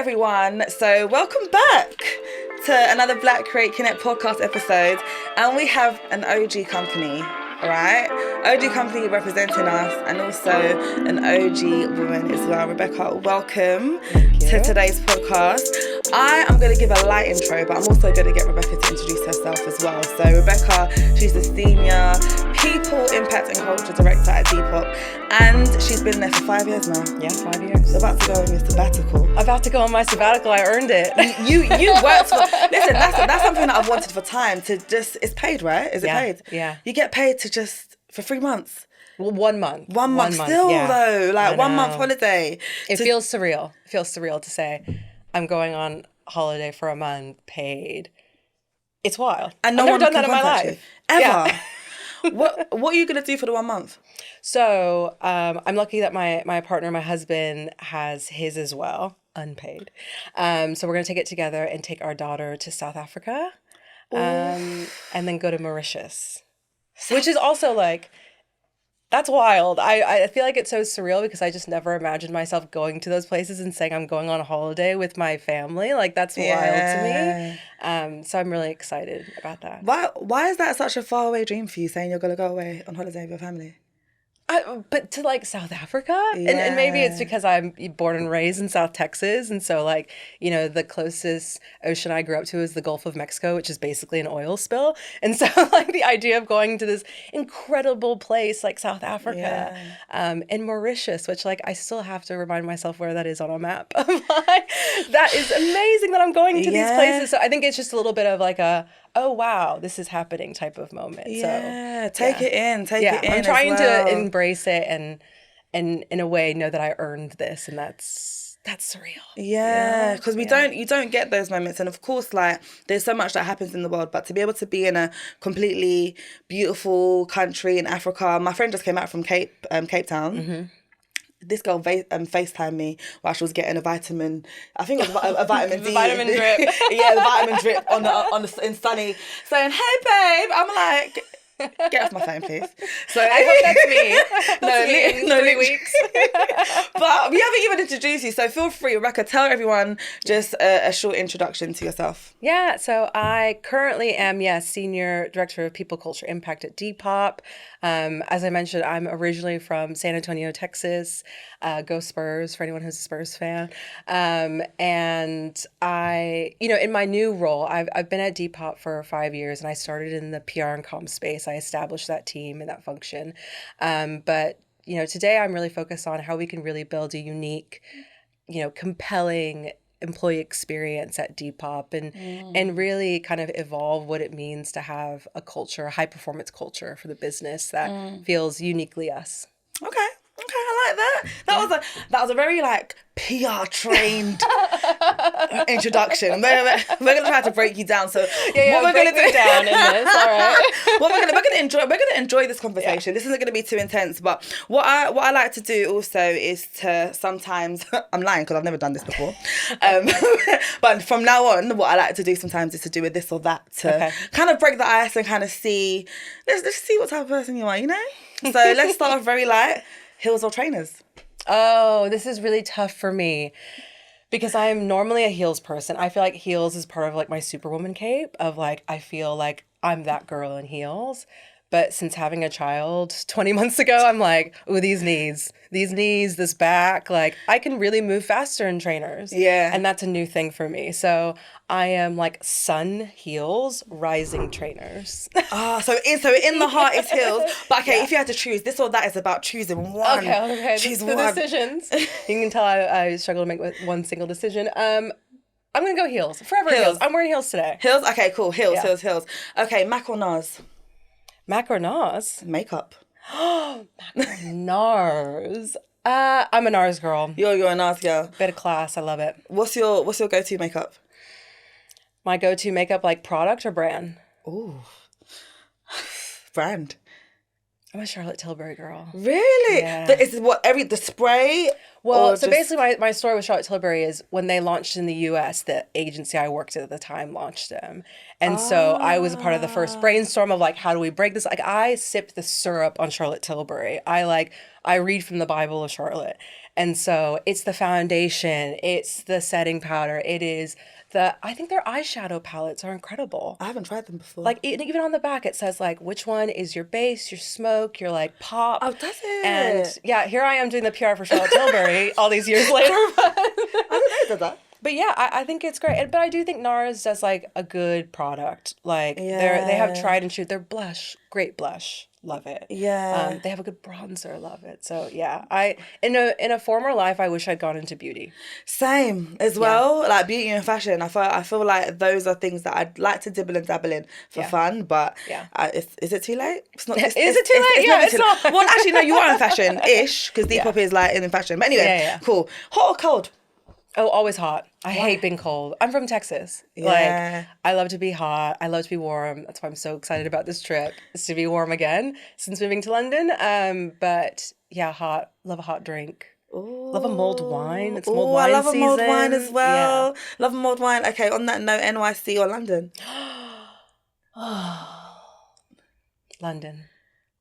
everyone. So welcome back to another Black Create Connect podcast episode. And we have an OG company, right? OG company representing us and also an OG woman as well. Rebecca, welcome to today's podcast. I am going to give a light intro, but I'm also going to get Rebecca to introduce herself as well. So Rebecca, she's the Senior People, Impact and Culture Director at Depop. And she's been there for 5 years now. Yeah, 5 years. She's about to go on your sabbatical. About to go on my sabbatical. I earned it. You worked for... Listen, that's something that I've wanted for time to just... It's paid, right? Is it paid? Yeah. You get paid to just... For 3 months. Well, 1 month. One month still, yeah. though. Like, 1 month holiday. It feels surreal. It feels surreal to say, I'm going on holiday for a month, paid. It's wild. And no I've one never done can that in my contact life. you. Ever. Yeah. What are you going to do for the 1 month? So I'm lucky that my partner, my husband, has his as well, unpaid. So we're going to take it together and take our daughter to South Africa and then go to Mauritius, which is also like, that's wild. I feel like it's so surreal because I just never imagined myself going to those places and saying I'm going on a holiday with my family. Like, that's wild to me. So I'm really excited about that. Why is that such a faraway dream for you, saying you're going to go away on holiday with your family? But to like South Africa, and maybe it's because I'm born and raised in South Texas, and so like, you know, the closest ocean I grew up to is the Gulf of Mexico, which is basically an oil spill, and so like the idea of going to this incredible place like South Africa, and Mauritius, which like I still have to remind myself where that is on a map. Like, that is amazing that I'm going to these places. So I think it's just a little bit of like a, oh wow, this is happening type of moment. Yeah, take it in. I'm trying to embrace it and in a way know that I earned this, and that's surreal. Yeah, because you don't get those moments, and of course, like there's so much that happens in the world, but to be able to be in a completely beautiful country in Africa. My friend just came back from Cape Town. Mm-hmm. This girl FaceTimed me while she was getting a vitamin. I think it was a vitamin D. The vitamin drip. Yeah, the vitamin drip in sunny, saying, "Hey, babe." I'm like, get off my phone, please. So I hope that's me. That's me in 3 weeks. But we haven't even introduced you, so feel free, Rebecca, tell everyone just a short introduction to yourself. Yeah, so I currently am, Senior Director of People, Culture, Impact at Depop. As I mentioned, I'm originally from San Antonio, Texas. Go Spurs, for anyone who's a Spurs fan. And I, in my new role, I've been at Depop for 5 years, and I started in the PR and comm space. I established that team and that function. But today I'm really focused on how we can really build a unique, compelling employee experience at Depop and really kind of evolve what it means to have a culture, a high performance culture for the business that feels uniquely us. Okay, I like that. That was a very like PR trained introduction. We're gonna try to break you down. So what we're gonna do down in this, all right? we're gonna enjoy this conversation. This isn't gonna be too intense. But what I like to do also is to sometimes I'm lying because I've never done this before. But from now on, what I like to do sometimes is to do a this or that to kind of break the ice and kind of see. Let's see what type of person you are. So let's start off very light. Heels or trainers? Oh, this is really tough for me because I'm normally a heels person. I feel like heels is part of like my superwoman cape of like, I feel like I'm that girl in heels. But since having a child 20 months ago, I'm like, ooh, these knees, this back, like I can really move faster in trainers. Yeah. And that's a new thing for me. So I am like sun heels, rising trainers. So in the heart is heels. But if you had to choose, this or that is about choosing one. Okay. Choose the one. Decisions. You can tell I struggle to make one single decision. I'm going to go heels. Forever heels. I'm wearing heels today. Heels? Okay, cool. Heels. Okay, Mac or NARS? Mac or NARS? Makeup. Mac or NARS? I'm a NARS girl. You're a NARS girl. Bit of class. I love it. What's your go-to makeup? My go-to makeup, like product or brand? Ooh. Brand. I'm a Charlotte Tilbury girl. Really? Yeah. Is what the spray? Well, so basically my story with Charlotte Tilbury is when they launched in the US, the agency I worked at the time launched them. And so I was a part of the first brainstorm of like, how do we break this? Like I sipped the syrup on Charlotte Tilbury. I like I read from the Bible of Charlotte. And so it's the foundation, it's the setting powder, it is I think their eyeshadow palettes are incredible. I haven't tried them before. Like, even on the back, it says, like, which one is your base, your smoke, your, like, pop. Oh, does it? And, yeah, here I am doing the PR for Charlotte Tilbury all these years later. But I don't know, does that? But yeah, I think it's great. But I do think NARS does, like, a good product. Like, they have tried and true. Their blush, great blush. Love it. Yeah. They have a good bronzer. Love it. So, yeah. In a former life, I wish I'd gone into beauty. Same as well. Like beauty and fashion. I feel like those are things that I'd like to dibble and dabble in for fun. But is it too late? It's not. Is it too late? It's not. Well, actually, no. You are in fashion-ish because Depop is like in fashion. But anyway, cool. Hot or cold? Oh, always hot. I hate being cold. I'm from Texas. Yeah. Like, I love to be hot. I love to be warm. That's why I'm so excited about this trip, is to be warm again since moving to London. But yeah, hot. Love a hot drink. Ooh. Love a mulled wine. It's mulled wine I love season. a mulled wine as well. Yeah. Love a mulled wine. Okay, on that note, NYC or London? London.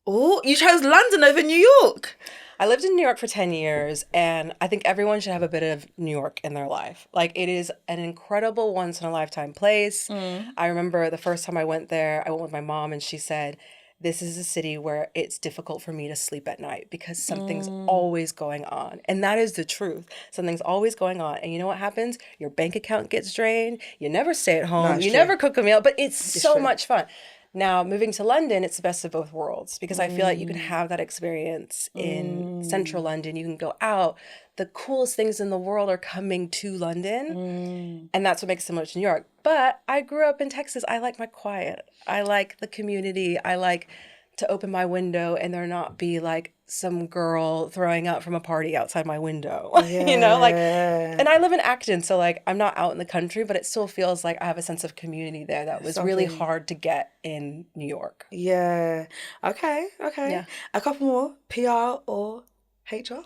Oh, you chose London over New York. I lived in New York for 10 years, and I think everyone should have a bit of New York in their life. Like, it is an incredible once-in-a-lifetime place. I remember the first time I went there, I went with my mom, and she said, this is a city where it's difficult for me to sleep at night because something's always going on. And that is the truth. Something's always going on. And you know what happens? Your bank account gets drained. You never stay at home. You never cook a meal, but it's so much fun. Now, moving to London, it's the best of both worlds because I feel like you can have that experience in central London. You can go out. The coolest things in the world are coming to London. And that's what makes it so much New York. But I grew up in Texas. I like my quiet. I like the community. I like to open my window and there not be like some girl throwing up from a party outside my window, you know, like, and I live in Acton. So like, I'm not out in the country, but it still feels like I have a sense of community there that was really hard to get in New York. Yeah. Okay. Yeah. A couple more. PR or HR?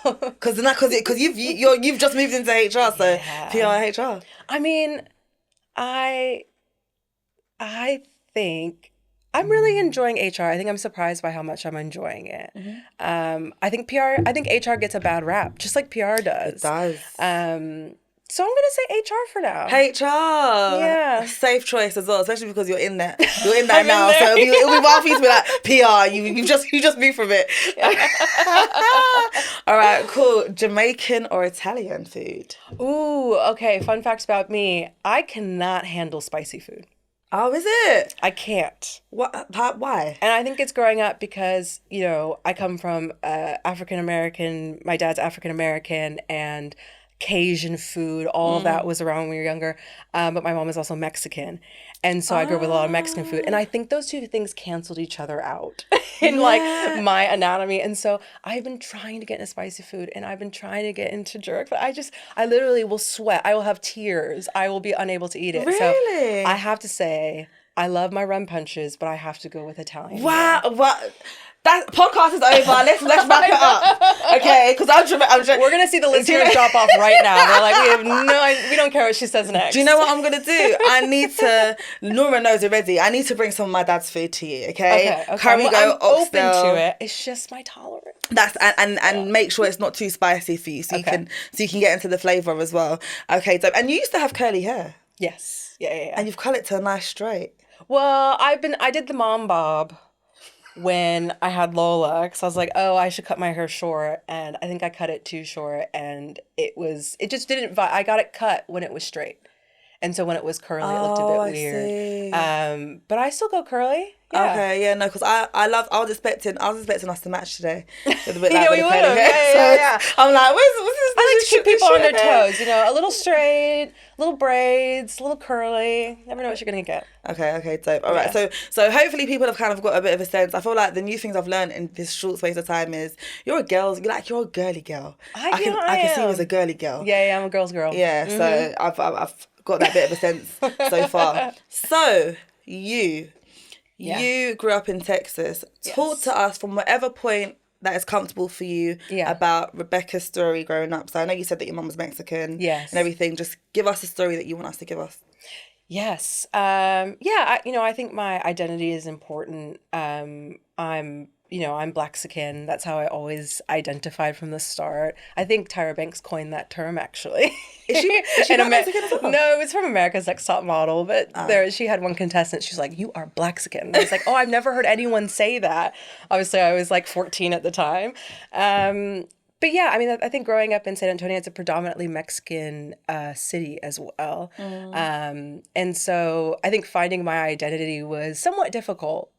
Because you've just moved into HR, so PR or HR. I mean, I think I'm really enjoying HR. I think I'm surprised by how much I'm enjoying it. I think HR gets a bad rap, just like PR does. It does. So I'm gonna say HR for now. HR. Yeah. Safe choice as well, especially because you're in there. You're in there now, so it'll be wild for you to be like PR. You just moved from it. All right, cool. Jamaican or Italian food? Ooh, okay. Fun fact about me: I cannot handle spicy food. Oh, is it? I can't. What? Why? And I think it's growing up because, you know, I come from African American. My dad's African American, and Cajun food, all of that was around when we were younger. But my mom is also Mexican. And so I grew up with a lot of Mexican food. And I think those two things canceled each other out in like my anatomy. And so I've been trying to get into spicy food and I've been trying to get into jerk, but I literally will sweat. I will have tears. I will be unable to eat it. Really? So I have to say, I love my rum punches, but I have to go with Italian. Wow. What? That podcast is over. Let's wrap it up, okay? Because I'm we're gonna see the listeners drop off right now. They're like, we don't care what she says next. Do you know what I'm gonna do? I need to. Nora knows already. I need to bring some of my dad's food to you, okay? Curry I'm open oxtail. to it. It's just my tolerance. That's and make sure it's not too spicy for you, so you can get into the flavor as well. Okay, dope. And you used to have curly hair. Yes. Yeah. And you've cut it to a nice straight. Well, I did the mom bob when I had Lola, because I was like, oh, I should cut my hair short, and I think I cut it too short, and it just didn't I got it cut when it was straight, and so when it was curly, it looked a bit weird. See. But I still go curly. Yeah. Okay, yeah, no, because I was expecting us to match today. With a bit yeah, we would have. Yeah. I'm like, what's this? I like to keep people on their toes, you know, a little straight, little braids, a little curly. Never know what you're gonna get. Okay, dope. All right, so hopefully people have kind of got a bit of a sense. I feel like the new things I've learned in this short space of time is you're a girly girl. I can see you as a girly girl. Yeah, I'm a girl's girl. Yeah, so I've got that bit of a sense so far. So you grew up in Texas. Talk to us from whatever point that is comfortable for you about Rebecca's story growing up. So I know you said that your mum was Mexican and everything. Just give us a story that you want us to give us. Yes. I think my identity is important. I'm I'm Blaxican. That's how I always identified from the start. I think Tyra Banks coined that term, actually. Is she not Mexican as well? No, it was from America's Next Top Model, but she had one contestant. She's like, "You are Blaxican." And I was like, "Oh, I've never heard anyone say that." Obviously, I was like 14 at the time. But yeah, I mean, I think growing up in San Antonio, it's a predominantly Mexican city as well. And so I think finding my identity was somewhat difficult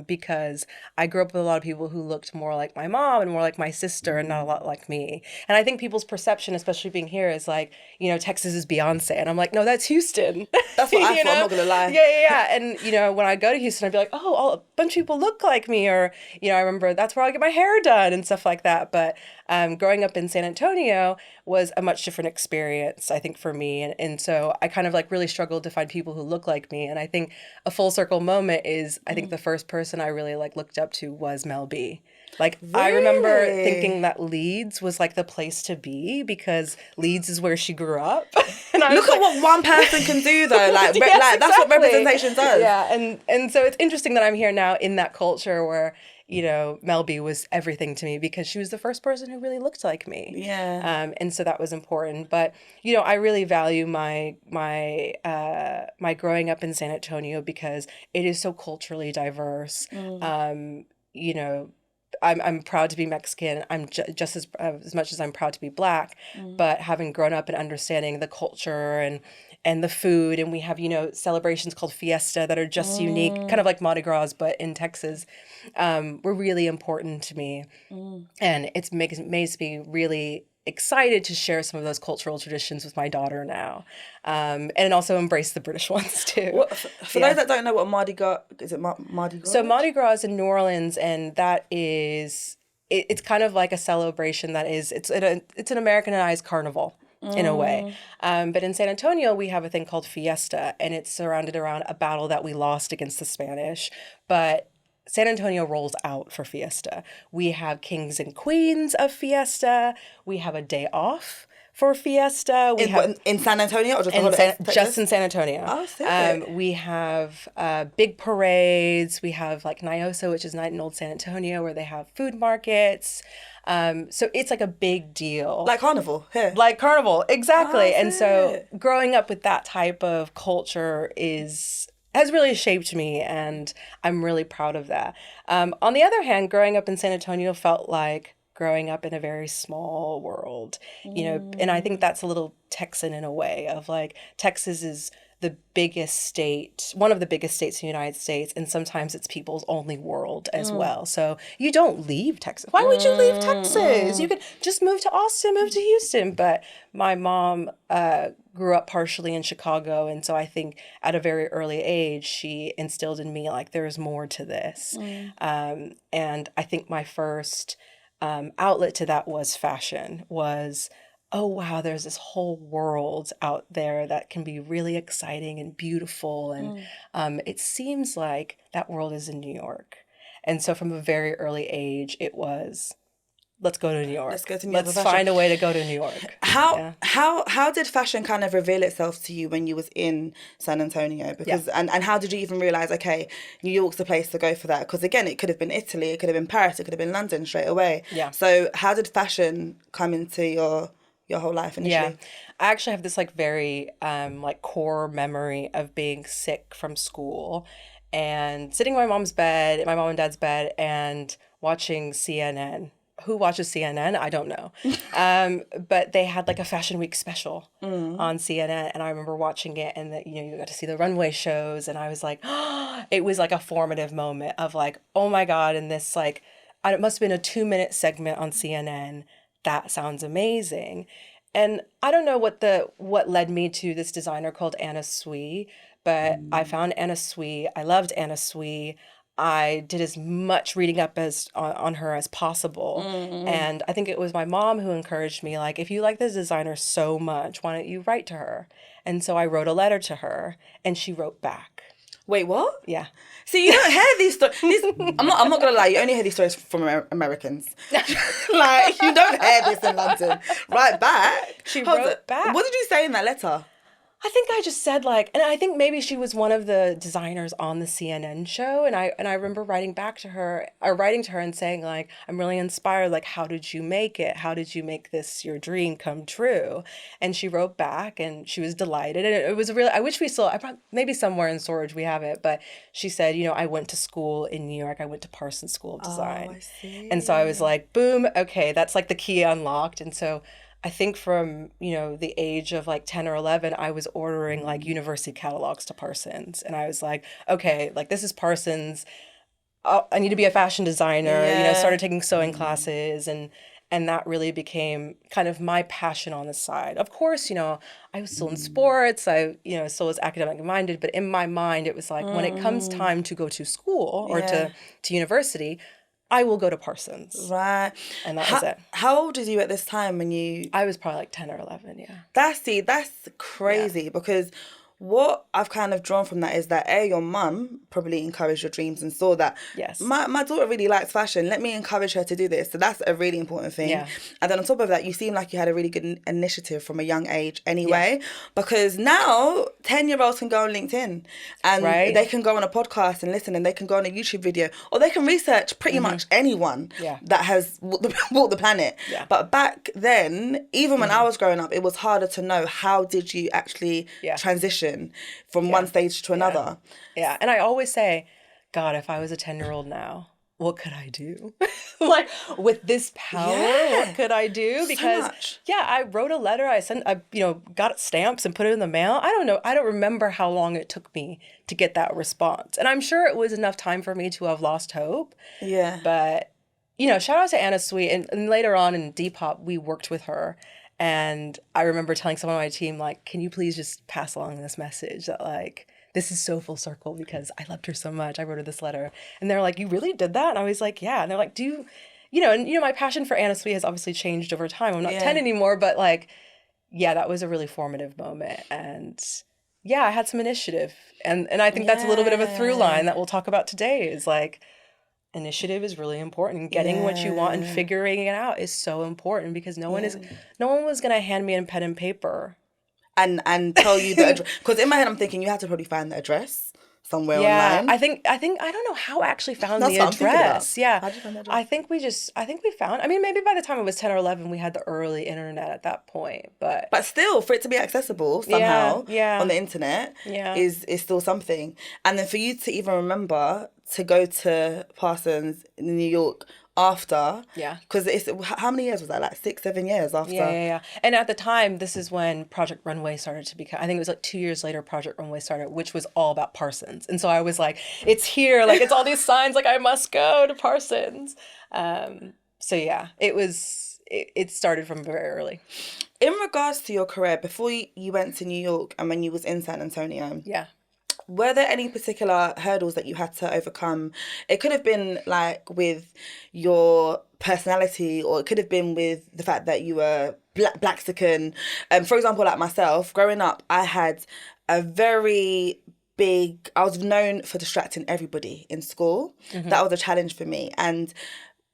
because I grew up with a lot of people who looked more like my mom and more like my sister and not a lot like me. And I think people's perception, especially being here, is like, Texas is Beyonce. And I'm like, no, that's Houston. That's what I thought, I'm not going to lie. Yeah. And, when I go to Houston, I'd be like, oh, a bunch of people look like me. Or, I remember that's where I get my hair done and stuff like that. But growing up in San Antonio was a much different experience, I think, for me. And so I kind of like really struggled to find people who look like me. And I think a full circle moment is, I think the first person I really like looked up to was Mel B. Like, really? I remember thinking that Leeds was like the place to be because Leeds is where she grew up. And Look at what one person can do though. Like, yes, like that's what representation does. Yeah. And so it's interesting that I'm here now in that culture where, Mel B was everything to me because she was the first person who really looked like me. Yeah. And so that was important. But, I really value my growing up in San Antonio because it is so culturally diverse. I'm proud to be Mexican. I'm just as much as I'm proud to be Black, but having grown up and understanding the culture and the food, and we have, celebrations called Fiesta that are just unique, kind of like Mardi Gras, but in Texas, were really important to me. And it makes me really excited to share some of those cultural traditions with my daughter now, and also embrace the British ones too. For those that don't know what Mardi Gras, is it Mardi Gras? So Mardi Gras is in New Orleans, and that is, it's kind of like a celebration that is, it's an Americanized carnival in a way. But in San Antonio, we have a thing called Fiesta, and it's surrounded around a battle that we lost against the Spanish. But San Antonio rolls out for Fiesta. We have kings and queens of Fiesta. We have a day off for Fiesta. In San Antonio or just in San Antonio. Oh, sick. We have big parades. We have like Nyosa, which is Night in Old San Antonio, where they have food markets. So it's like a big deal. Like Carnival here. Like Carnival, exactly. Oh, and so growing up with that type of culture has really shaped me, and I'm really proud of that. On the other hand, growing up in San Antonio felt like growing up in a very small world, and I think that's a little Texan in a way of like, Texas is the biggest state, one of the biggest states in the United States, and sometimes it's people's only world as well. So you don't leave Texas. Why would you leave Texas? You could just move to Austin, move to Houston. But my mom grew up partially in Chicago, and so I think at a very early age, she instilled in me like there's more to this. And I think my first outlet to that was fashion, oh, wow, there's this whole world out there that can be really exciting and beautiful. And it seems like that world is in New York. And so from a very early age, it was, let's go to New York. Let's go to New York. Let's find a way to go to New York. How did fashion kind of reveal itself to you when you was in San Antonio? Because and how did you even realize, okay, New York's the place to go for that? Because again, it could have been Italy, it could have been Paris, it could have been London straight away. Yeah. So how did fashion come into your whole life initially? Yeah, I actually have this like very like core memory of being sick from school and sitting in my mom and dad's bed, and watching CNN. Who watches CNN? I don't know. But they had like a Fashion Week special on CNN, and I remember watching it, and that you got to see the runway shows, and I was like, it was like a formative moment of like, oh my God, and this like, it must have been a 2-minute segment on CNN. That sounds amazing. And I don't know what led me to this designer called Anna Sui, but I found Anna Sui. I loved Anna Sui. I did as much reading up on her as possible. And I think it was my mom who encouraged me, like, if you like this designer so much, why don't you write to her? And so I wrote a letter to her, and she wrote back. Wait, what? Yeah. See, you don't hear these stories. I'm not gonna lie. You only hear these stories from Americans. Like, you don't hear this in London. Right back. She wrote back. What did you say in that letter? I think I just said like, and I think maybe she was one of the designers on the CNN show, and I remember writing to her and saying like, I'm really inspired. Like, how did you make it? How did you make this your dream come true? And she wrote back, and she was delighted, and it was a really. I wish we still. Maybe somewhere in storage we have it, but she said, I went to school in New York. I went to Parsons School of Oh, Design, I and so I was see. like, boom, okay, that's like the key unlocked, and so. I think from, the age of like 10 or 11, I was ordering like university catalogs to Parsons. And I was like, okay, like this is Parsons. I need to be a fashion designer, Yeah. started taking sewing classes and that really became kind of my passion on the side. Of course, I was still in sports. I, still was academic minded, but in my mind, it was like when it comes time to go to school or Yeah. to university, I will go to Parsons. Right. And that was How it. how old was you at this time when you I was probably like 10 or 11, yeah. that's Yeah. crazy because what I've kind of drawn from that is that your mum probably encouraged your dreams and saw that Yes. my daughter really likes fashion. Let me encourage her to do this. So that's a really important thing. Yeah. And then on top of that, you seem like you had a really good initiative from a young age Yeah. anyway, because now 10-year-olds can go on LinkedIn and Right? they can go on a podcast and listen, and they can go on a YouTube video, or they can research pretty much anyone Yeah. that has walked the planet. Yeah. But back then, even when I was growing up, it was harder to know how did you actually Yeah. transition from one Yeah. stage to Yeah. another. Yeah. And I always say, God, if I was a 10-year-old now, what could I do? Like with this power, Yeah. what could I do? So Because much. yeah, I wrote a letter, got stamps and put it in the mail. I don't know. I don't remember how long it took me to get that response. And I'm sure it was enough time for me to have lost hope. Yeah. But shout out to Anna Sweet. And later on in Depop, we worked with her. And I remember telling someone on my team, like, can you please just pass along this message that, like, this is so full circle because I loved her so much. I wrote her this letter. And they're like, you really did that? And I was like, yeah. And they're like, my passion for Anna Sweet has obviously changed over time. I'm not 10 Yeah. anymore, but like, yeah, that was a really formative moment. And yeah, I had some initiative. And I think that's a little bit of a through line that we'll talk about today is like, initiative is really important. Getting what you want and Yeah. figuring it out is so important because no one was gonna hand me a pen and paper. And tell you the address. Because in my head, I'm thinking you had to probably find the address somewhere Yeah, online. I think I don't know how I actually found That's the what I'm thinking about. address. Yeah. How did you find the address? I think we found. I mean, maybe by the time it was 10 or 11, we had the early internet at that point. But But still, for it to be accessible yeah, somehow yeah, on the internet yeah, is still something. And then for you to even remember to go to Parsons in New York after, yeah. because it's how many years was that? Like 6, 7 years Yeah, after. yeah, yeah. And at the time, this is when Project Runway started to become, I think it was like 2 years later, Project Runway started, which was all about Parsons. And so I was like, it's here, like it's all these signs, like I must go to Parsons. So yeah, it started from very early. In regards to your career, before you went to New York and when you was in San Antonio, Yeah. were there any particular hurdles that you had to overcome? It could have been like with your personality, or it could have been with the fact that you were Blaxican. For example, like myself, growing up, I had a very I was known for distracting everybody in school. That was a challenge for me. And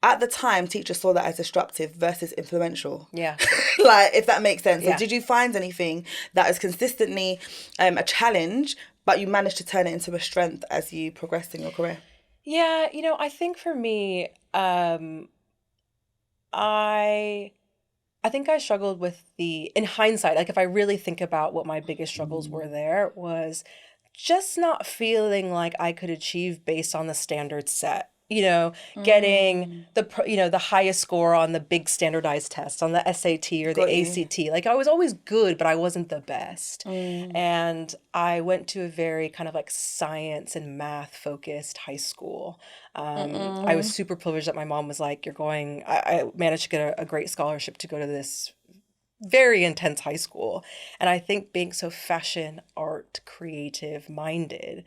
at the time, teachers saw that as disruptive versus influential. Yeah. Like, if that makes sense. So Yeah. did you find anything that is consistently a challenge, but you managed to turn it into a strength as you progressed in your career? Yeah, I think for me, I think I struggled with in hindsight, like if I really think about what my biggest struggles were there was just not feeling like I could achieve based on the standards set. Getting the highest score on the big standardized test, on the SAT or the Got you. ACT. Like I was always good, but I wasn't the best. And I went to a very kind of like science and math focused high school. I was super privileged that my mom was like, I managed to get a great scholarship to go to this very intense high school. And I think being so fashion, art, creative minded,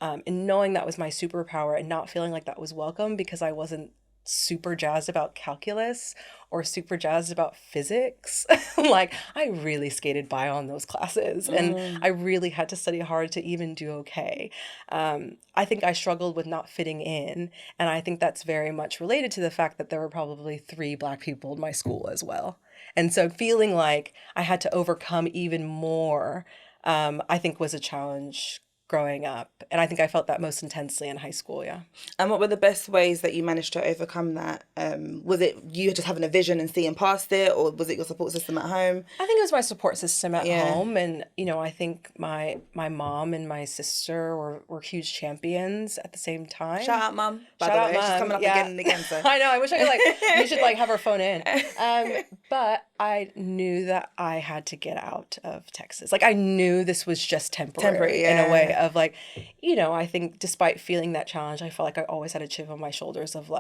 and knowing that was my superpower and not feeling like that was welcome because I wasn't super jazzed about calculus or super jazzed about physics. Like I really skated by on those classes and I really had to study hard to even do okay. I think I struggled with not fitting in, and I think that's very much related to the fact that there were probably 3 Black people in my school as well. And so feeling like I had to overcome even more I think was a challenge growing up. And I think I felt that most intensely in high school, yeah. And what were the best ways that you managed to overcome that? Was it you just having a vision and seeing past it, or was it your support system at home? I think it was my support system at Yeah. home. And, I think my mom and my sister were huge champions at the same time. Shout out, Mum. By Shout the out, way, she's Mom. coming up Yeah. again and again. So I know. I wish I could you should have her phone in. But I knew that I had to get out of Texas. I knew this was just temporary in a way of I think despite feeling that challenge, I felt like I always had a chip on my shoulders of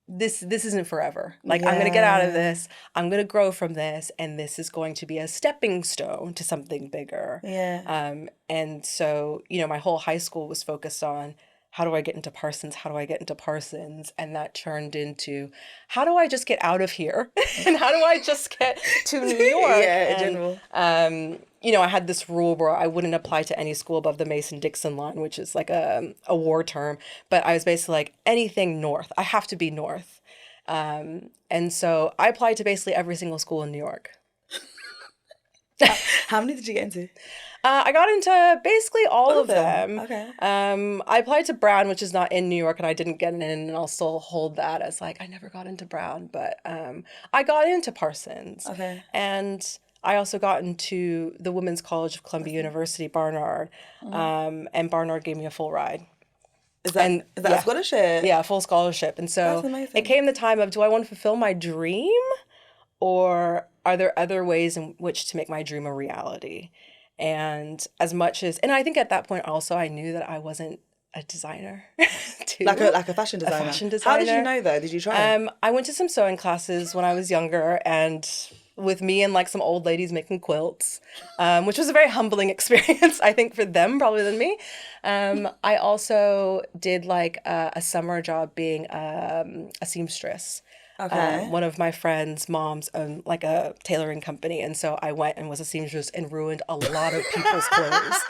this isn't forever. I'm going to get out of this. I'm going to grow from this. And this is going to be a stepping stone to something bigger. Yeah. And so, my whole high school was focused on how do I get into Parsons? How do I get into Parsons? And that turned into how do I just get out of here? And how do I just get to New York? Yeah, in general. I had this rule where I wouldn't apply to any school above the Mason-Dixon line, which is a war term. But I was basically anything north. I have to be north. And so I applied to basically every single school in New York. How many did you get into? I got into basically all of them. Okay. I applied to Brown, which is not in New York, and I didn't get in, and I'll still hold that as I never got into Brown, but I got into Parsons. Okay. And I also got into the Women's College of Columbia University, Barnard, and Barnard gave me a full ride. Is that a scholarship? Yeah, full scholarship. And so That's amazing. It came the time of, do I want to fulfill my dream, or are there other ways in which to make my dream a reality? And and I think at that point also I knew that I wasn't a designer. Too. Like a fashion designer. A fashion designer. How did you know though? Did you try? I went to some sewing classes when I was younger, and with me and some old ladies making quilts, which was a very humbling experience, I think, for them probably than me. I also did a summer job being a seamstress. Okay. One of my friends' moms owned a tailoring company, and so I went and was a seamstress and ruined a lot of people's clothes.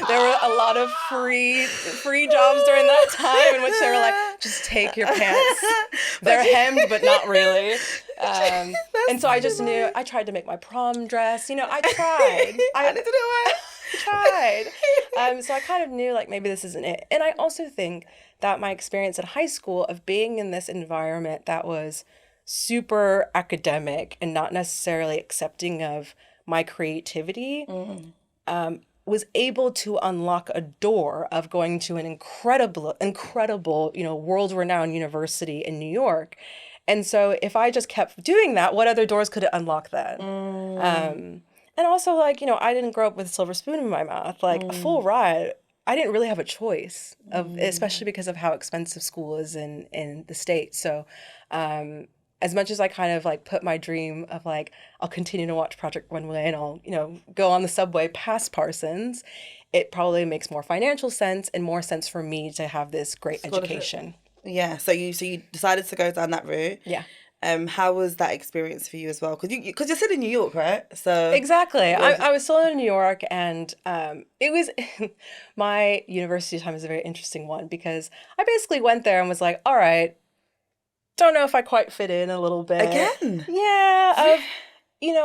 There were a lot of free jobs during that time in which they were just take your pants. They're hemmed, but not really. And so I just knew, I tried to make my prom dress. I tried. I didn't do it. Tried. So I kind of knew maybe this isn't it. And I also think that my experience at high school of being in this environment that was super academic and not necessarily accepting of my creativity was able to unlock a door of going to an incredible, world-renowned university in New York. And so if I just kept doing that, what other doors could it unlock then? And also, I didn't grow up with a silver spoon in my mouth. A full ride, I didn't really have a choice, especially because of how expensive school is in the States. So as much as I kind of put my dream of I'll continue to watch Project Runway and I'll, go on the subway past Parsons, it probably makes more financial sense and more sense for me to have this great education. Yeah. So you decided to go down that route. Yeah. How was that experience for you as well? Because you're still in New York, right? So exactly. I was still in New York, and it was my university time is a very interesting one because I basically went there and was like, all right, don't know if I quite fit in a little bit. Again? Yeah.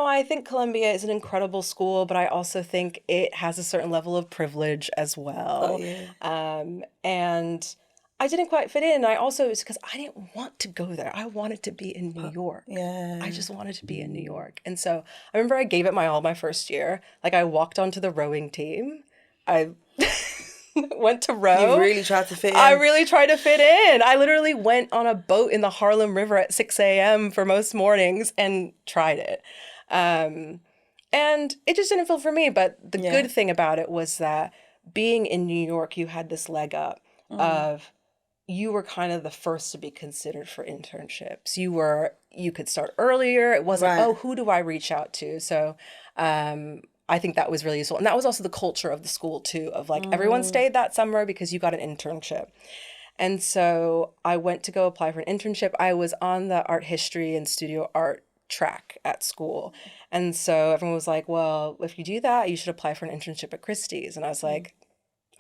I think Columbia is an incredible school, but I also think it has a certain level of privilege as well. Oh, yeah. And I didn't quite fit in. I also, it's because I didn't want to go there. I wanted to be in New York. Yeah. I just wanted to be in New York. And so I remember I gave it my all my first year. I walked onto the rowing team. I went to row. You really tried to fit in. I really tried to fit in. I literally went on a boat in the Harlem River at 6 a.m. for most mornings and tried it. And it just didn't feel for me. But the good thing about it was that being in New York, you had this leg up of you were kind of the first to be considered for internships. You could start earlier. It wasn't, oh, who do I reach out to? So I think that was really useful. And that was also the culture of the school too, of everyone stayed that summer because you got an internship. And so I went to go apply for an internship. I was on the art history and studio art track at school. And so everyone was like, well, if you do that, you should apply for an internship at Christie's. And I was like,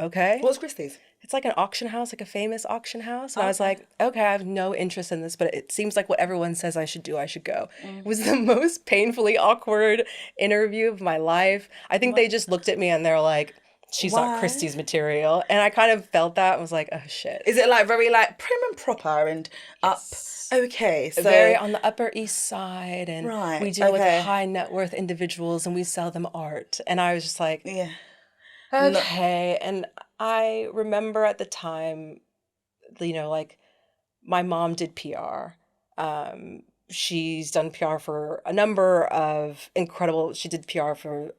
okay. What's Christie's? It's like an auction house, like a famous auction house. And I was Okay. like, okay, I have no interest in this, but it seems like what everyone says I should do, I should go. It was the most painfully awkward interview of my life. I think they just looked at me and they're like, she's not Why? Christie's material. And I kind of felt that and was like, oh shit. Is it like very like prim and proper and Yes. up? Okay, so Very on the Upper East Side, and Right, we deal okay. with high net worth individuals and we sell them art. And I was just like, yeah. okay. And I remember at the time, you know, like my mom did PR. She's done PR for a number of incredible, she did PR for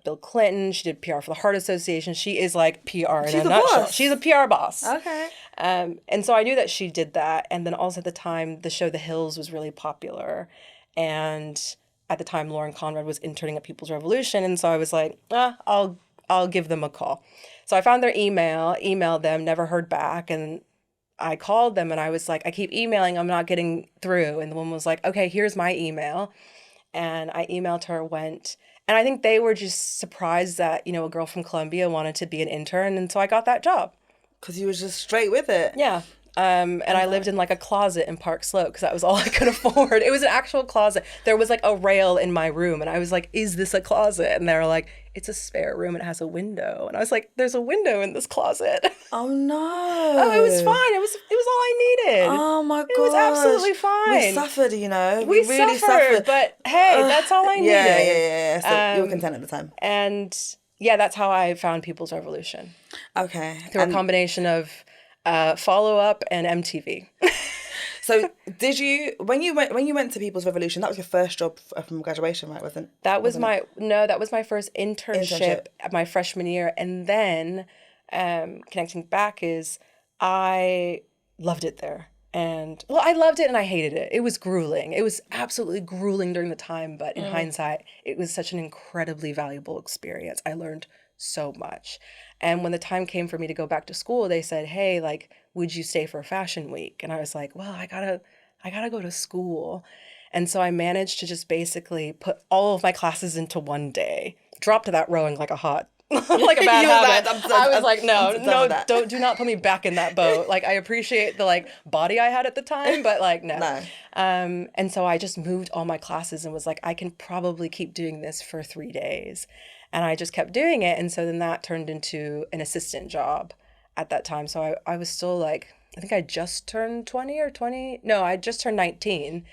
Bill Clinton. She did PR for the Heart Association. She is like PR in She's a a nutshell. boss. She's a PR boss. Okay. And so I knew that she did that. And then also at the time, the show The Hills was really popular. And at the time, Lauren Conrad was interning at People's Revolution. And so I was like, I'll give them a call. So I found their emailed them, never heard back. And I called them and I was like, I keep emailing, I'm not getting through. And the woman was like, okay, here's my email. And I emailed her, and I think they were just surprised that, you know, a girl from Columbia wanted to be an intern. And so I got that job. Because you was just straight with it. Yeah. And I lived in like a closet in Park Slope because that was all I could afford. It was an actual closet. There was like a rail in my room and I was like, is this a closet? And they were like, it's a spare room. It has a window. And I was like, there's a window in this closet. Oh no. Oh, it was fine. It was all I needed. Oh my god. It was absolutely fine. We suffered, you know. We really suffered, but hey, that's all I needed. Yeah. So you were content at the time. And yeah, that's how I found People's Revolution. Okay. Through a combination of follow-up and MTV. So did you when you went to People's Revolution, that was your first job from graduation, right? That was my first internship at my freshman year. And then connecting back is I loved it there. And well, I loved it and I hated it. It was grueling. It was absolutely grueling during the time, but in hindsight, it was such an incredibly valuable experience. I learned so much. And when the time came for me to go back to school, they said, hey, like, would you stay for Fashion Week? And I was like, well, I gotta go to school. And so I managed to just basically put all of my classes into one day, dropped that rowing like a like a bad habit. I was like, no, do not put me back in that boat. Like, I appreciate the like body I had at the time, but like, no. And so I just moved all my classes and was like, I can probably keep doing this for 3 days. And I just kept doing it. And so then that turned into an assistant job at that time. So I was still like, I think I just turned 20. No, I just turned 19.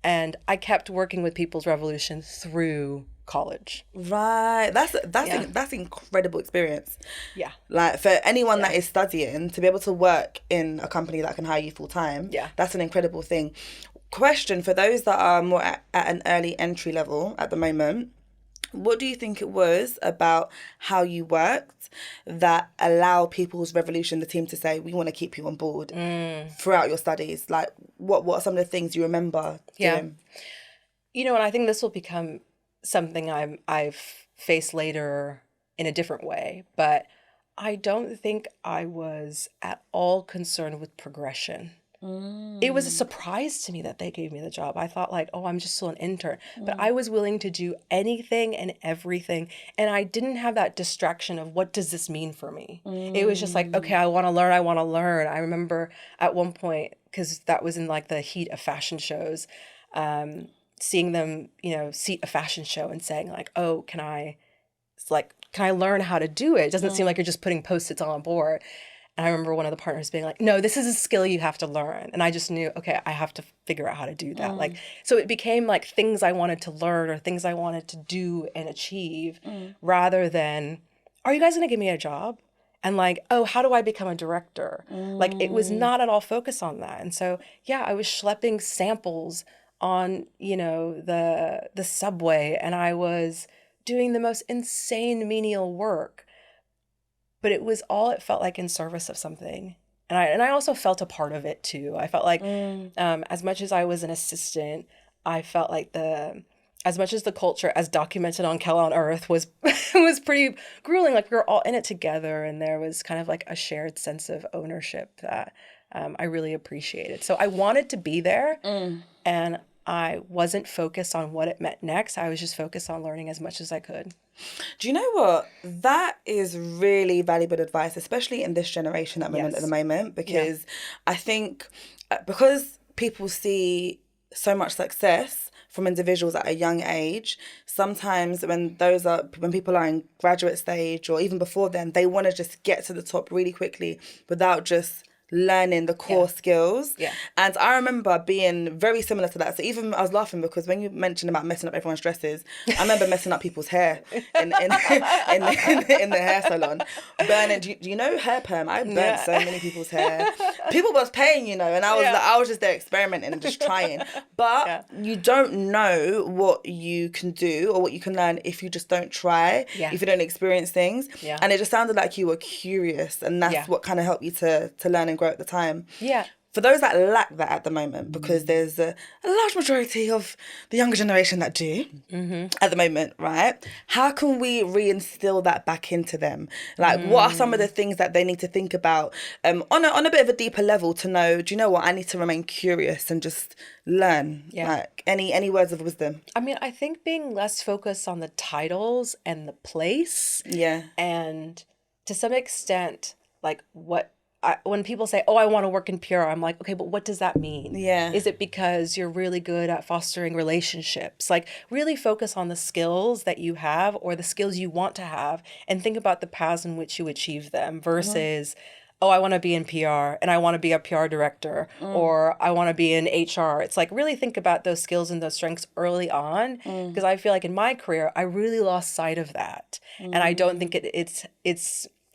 And I kept working with People's Revolution through college. Right. That's incredible experience. Yeah. Like for anyone that is studying, to be able to work in a company that can hire you full time, that's an incredible thing. Question for those that are more at an early entry level at the moment, what do you think it was about how you worked that allowed People's Revolution, the team, to say, we want to keep you on board throughout your studies? Like, what are some of the things you remember doing? You know, and I think this will become something I've faced later in a different way, but I don't think I was at all concerned with progression. It was a surprise to me that they gave me the job. I thought like, oh, I'm just still an intern. But I was willing to do anything and everything. And I didn't have that distraction of what does this mean for me? It was just like, okay, I want to learn. I remember at one point, because that was in like the heat of fashion shows, seeing them, you know, seat a fashion show and saying like, oh, can I learn how to do it? It doesn't seem like you're just putting Post-its on a board. And I remember one of the partners being like, no, this is a skill you have to learn. And I just knew, okay, I have to figure out how to do that. Like, so it became like things I wanted to learn or things I wanted to do and achieve rather than, are you guys going to give me a job? And like, oh, how do I become a director? Like, it was not at all focused on that. And so, yeah, I was schlepping samples on, you know, the subway, and I was doing the most insane menial work. But it felt like in service of something. And I also felt a part of it too. I felt like as much as I was an assistant, I felt like as much as the culture as documented on Kell on Earth was was pretty grueling, like we were all in it together and there was kind of like a shared sense of ownership that I really appreciated. So I wanted to be there and I wasn't focused on what it meant next. I was just focused on learning as much as I could. Do you know what? That is really valuable advice, especially in this generation that we're in at the Yes. moment, Yeah. because I think because people see so much success from individuals at a young age, sometimes when people are in graduate stage or even before then, they want to just get to the top really quickly without just learning the core skills. Yeah. And I remember being very similar to that. So even I was laughing because when you mentioned about messing up everyone's dresses, I remember messing up people's hair in the hair salon. Burning, do you know hair perm? I burnt so many people's hair. People was paying, and I was just there experimenting and just trying. But you don't know what you can do or what you can learn if you just don't try, if you don't experience things. Yeah. And it just sounded like you were curious, and that's what kind of helped you to learn and grow at the time. Yeah. For those that lack that at the moment, because there's a large majority of the younger generation that do at the moment, right? How can we reinstill that back into them? Like, what are some of the things that they need to think about on a bit of a deeper level to know, do you know what? I need to remain curious and just learn. Yeah. Like, any words of wisdom? I mean, I think being less focused on the titles and the place. Yeah. And to some extent, like when people say, oh, I want to work in PR, I'm like, okay, but what does that mean? Yeah. Is it because you're really good at fostering relationships? Like, really focus on the skills that you have or the skills you want to have and think about the paths in which you achieve them versus, oh, I want to be in PR and I want to be a PR director or I want to be in HR. It's like, really think about those skills and those strengths early on, because I feel like in my career, I really lost sight of that. And I don't think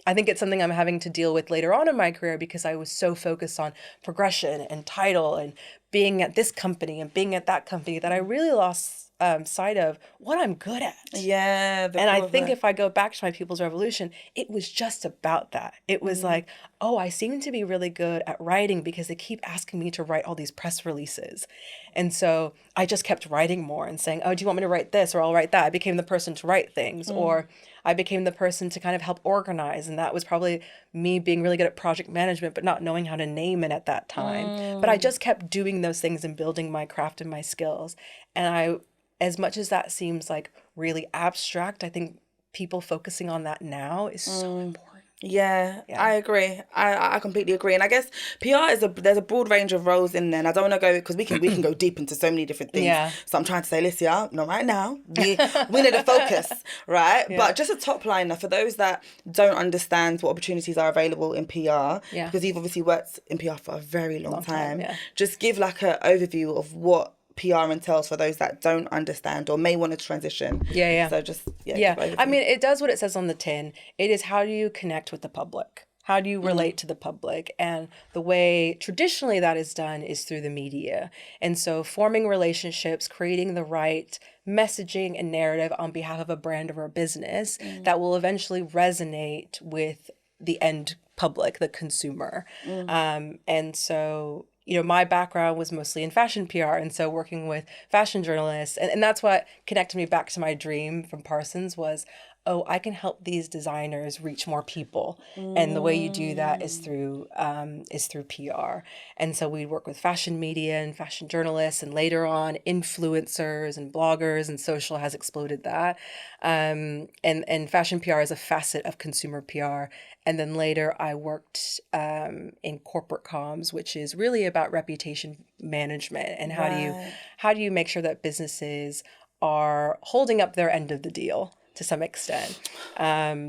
I think it's something I'm having to deal with later on in my career because I was so focused on progression and title and being at this company and being at that company that I really lost sight of what I'm good at. Yeah. And I think if I go back to my People's Revolution, it was just about that. It was like, oh, I seem to be really good at writing because they keep asking me to write all these press releases. And so I just kept writing more and saying, oh, do you want me to write this or I'll write that? I became the person to write things or I became the person to kind of help organize. And that was probably me being really good at project management, but not knowing how to name it at that time. But I just kept doing those things and building my craft and my skills. And as much as that seems like really abstract, I think people focusing on that now is so important. Yeah, I agree. I completely agree. And I guess PR there's a broad range of roles in there. And I don't want to go, because we can go deep into so many different things. Yeah. So I'm trying to say, Alicia, not right now. We need to focus, right? Yeah. But just a top liner for those that don't understand what opportunities are available in PR, because you've obviously worked in PR for a very long time. Just give like an overview of what PR entails for those that don't understand or may want to transition. So just, I mean, it does what it says on the tin. It is, how do you connect with the public? How do you relate to the public? And the way traditionally that is done is through the media. And so forming relationships, creating the right messaging and narrative on behalf of a brand or a business that will eventually resonate with the end public, the consumer. And so, my background was mostly in fashion PR. And so working with fashion journalists, and that's what connected me back to my dream from Parsons was, oh, I can help these designers reach more people. And the way you do that is through PR. And so we'd work with fashion media and fashion journalists, and later on influencers and bloggers, and social has exploded that. And fashion PR is a facet of consumer PR. And then later I worked in corporate comms, which is really about reputation management and how do you make sure that businesses are holding up their end of the deal to some extent.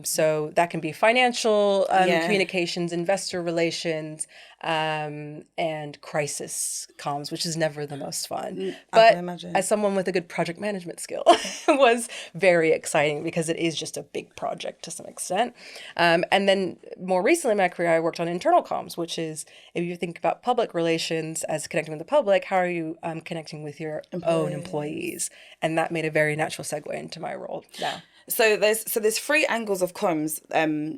So that can be financial communications, investor relations, and crisis comms, which is never the most fun. But as someone with a good project management skill, it was very exciting because it is just a big project to some extent. And then more recently in my career, I worked on internal comms, which is, if you think about public relations as connecting with the public, how are you connecting with your own employees? And that made a very natural segue into my role now. So there's three angles of comms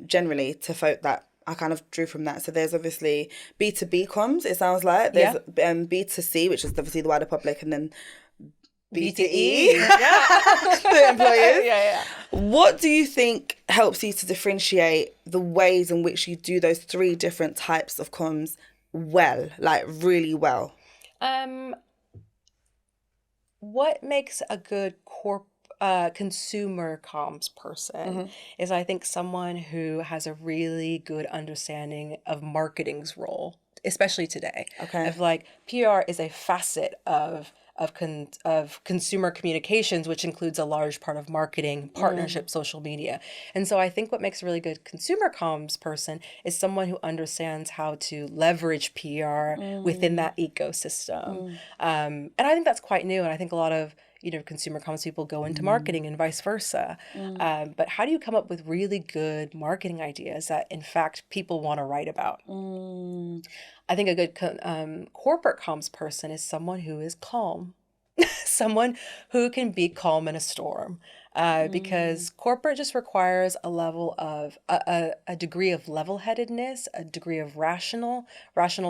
generally to folk that I kind of drew from that. So there's obviously B2B comms, it sounds like. There's B2C, which is obviously the wider public, and then B2E, the employers. What do you think helps you to differentiate the ways in which you do those three different types of comms well, like really well? what makes a good consumer comms person is, I think, someone who has a really good understanding of marketing's role, especially today. Okay. Of like, PR is a facet of consumer communications, which includes a large part of marketing, partnership, social media. And so I think what makes a really good consumer comms person is someone who understands how to leverage PR within that ecosystem. And I think that's quite new. And I think a lot of consumer comms people go into marketing and vice versa. But how do you come up with really good marketing ideas that, in fact, people want to write about? I think a good corporate comms person is someone who is calm, someone who can be calm in a storm. Because corporate just requires a level of a degree of level-headedness, a degree of rational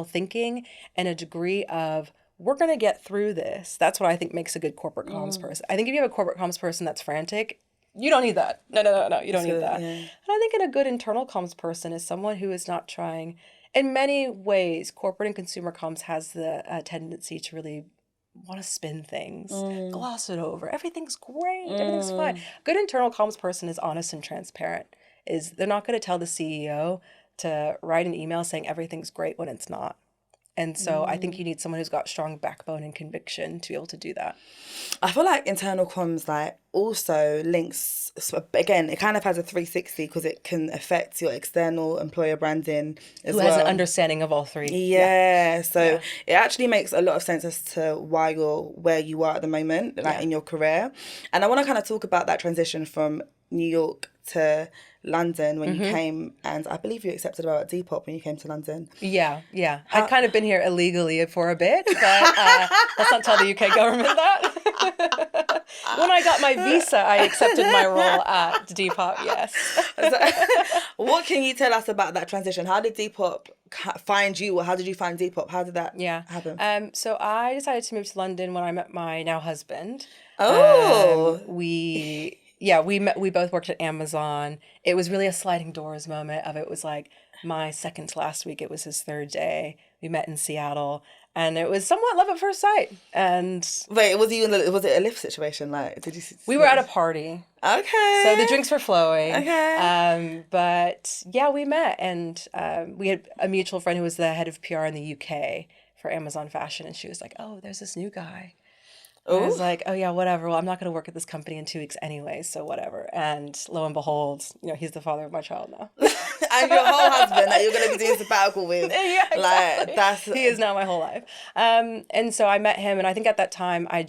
thinking, and a degree of we're going to get through this. That's what I think makes a good corporate comms person. I think if you have a corporate comms person that's frantic, you don't need that. No, you don't need that. Yeah. And I think a good internal comms person is someone who is not trying. In many ways, corporate and consumer comms has the tendency to really want to spin things, gloss it over. Everything's great. Everything's fine. Good internal comms person is honest and transparent. They're not going to tell the CEO to write an email saying everything's great when it's not. And so I think you need someone who's got strong backbone and conviction to be able to do that. I feel like internal comms also links, again, it kind of has a 360 because it can affect your external employer branding as well. Who has an understanding of all three. Yeah. So it actually makes a lot of sense as to why you're where you are at the moment, in your career. And I want to kind of talk about that transition from New York to London when you came, and I believe you accepted about Depop when you came to London. Yeah. I'd kind of been here illegally for a bit, but let's not tell the UK government that. When I got my visa, I accepted my role at Depop, yes. What can you tell us about that transition? How did Depop find you, or how did you find Depop? How did that happen? So I decided to move to London when I met my now husband. Oh. We both worked at Amazon. It was really a sliding doors moment of, it was like my second to last week. It was his third day. We met in Seattle, and it was somewhat love at first sight. And wait, was it a lift situation? Like, did you? We were at a party. Okay. So the drinks were flowing. Okay. But yeah, we met, and we had a mutual friend who was the head of PR in the UK for Amazon Fashion, and she was like, "Oh, there's this new guy." I was like, oh yeah, whatever. Well, I'm not going to work at this company in 2 weeks anyway, so whatever. And lo and behold, he's the father of my child now. And your whole husband that you're going to be doing sabbatical with. Yeah, exactly. He is now my whole life. And so I met him, and I think at that time I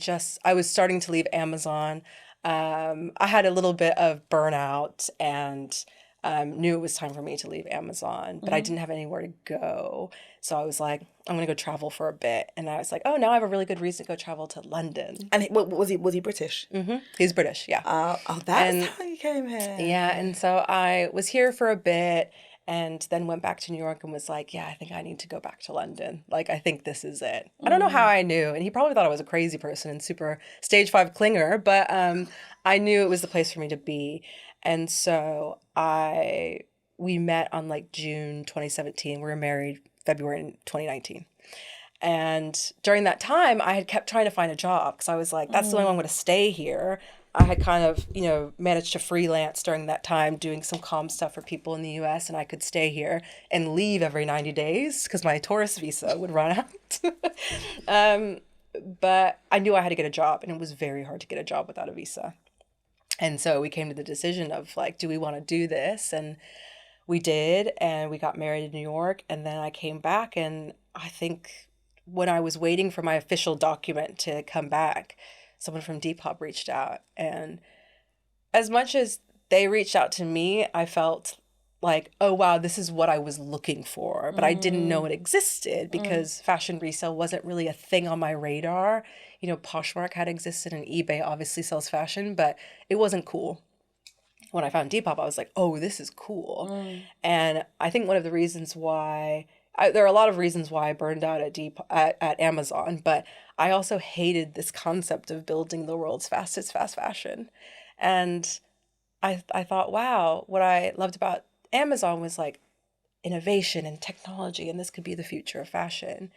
was starting to leave Amazon. I had a little bit of burnout and knew it was time for me to leave Amazon, but I didn't have anywhere to go. So I was like, I'm going to go travel for a bit. And I was like, oh, now I have a really good reason to go travel to London. And was he British? Mm-hmm. He's British, yeah. That's how you came here. Yeah, and so I was here for a bit and then went back to New York and was like, yeah, I think I need to go back to London. Like, I think this is it. I don't know how I knew. And he probably thought I was a crazy person and super stage 5 clinger, but I knew it was the place for me to be. And so we met on like June 2017. We were married February 2019. And during that time, I had kept trying to find a job because I was like, that's the only way I'm going to stay here. I had kind of, managed to freelance during that time, doing some comm stuff for people in the US, and I could stay here and leave every 90 days because my tourist visa would run out. But I knew I had to get a job, and it was very hard to get a job without a visa. And so we came to the decision of like, do we want to do this? And we did, and we got married in New York, and then I came back, and I think when I was waiting for my official document to come back, someone from Depop reached out. And as much as they reached out to me, I felt like, oh, wow, this is what I was looking for. But I didn't know it existed because fashion resale wasn't really a thing on my radar. Poshmark had existed, and eBay obviously sells fashion, but it wasn't cool. When I found Depop, I was like, oh, this is cool. And I think one of the reasons why, there are a lot of reasons why I burned out at Amazon, but I also hated this concept of building the world's fastest fast fashion. And I thought, wow, what I loved about Amazon was like innovation and technology, and this could be the future of fashion.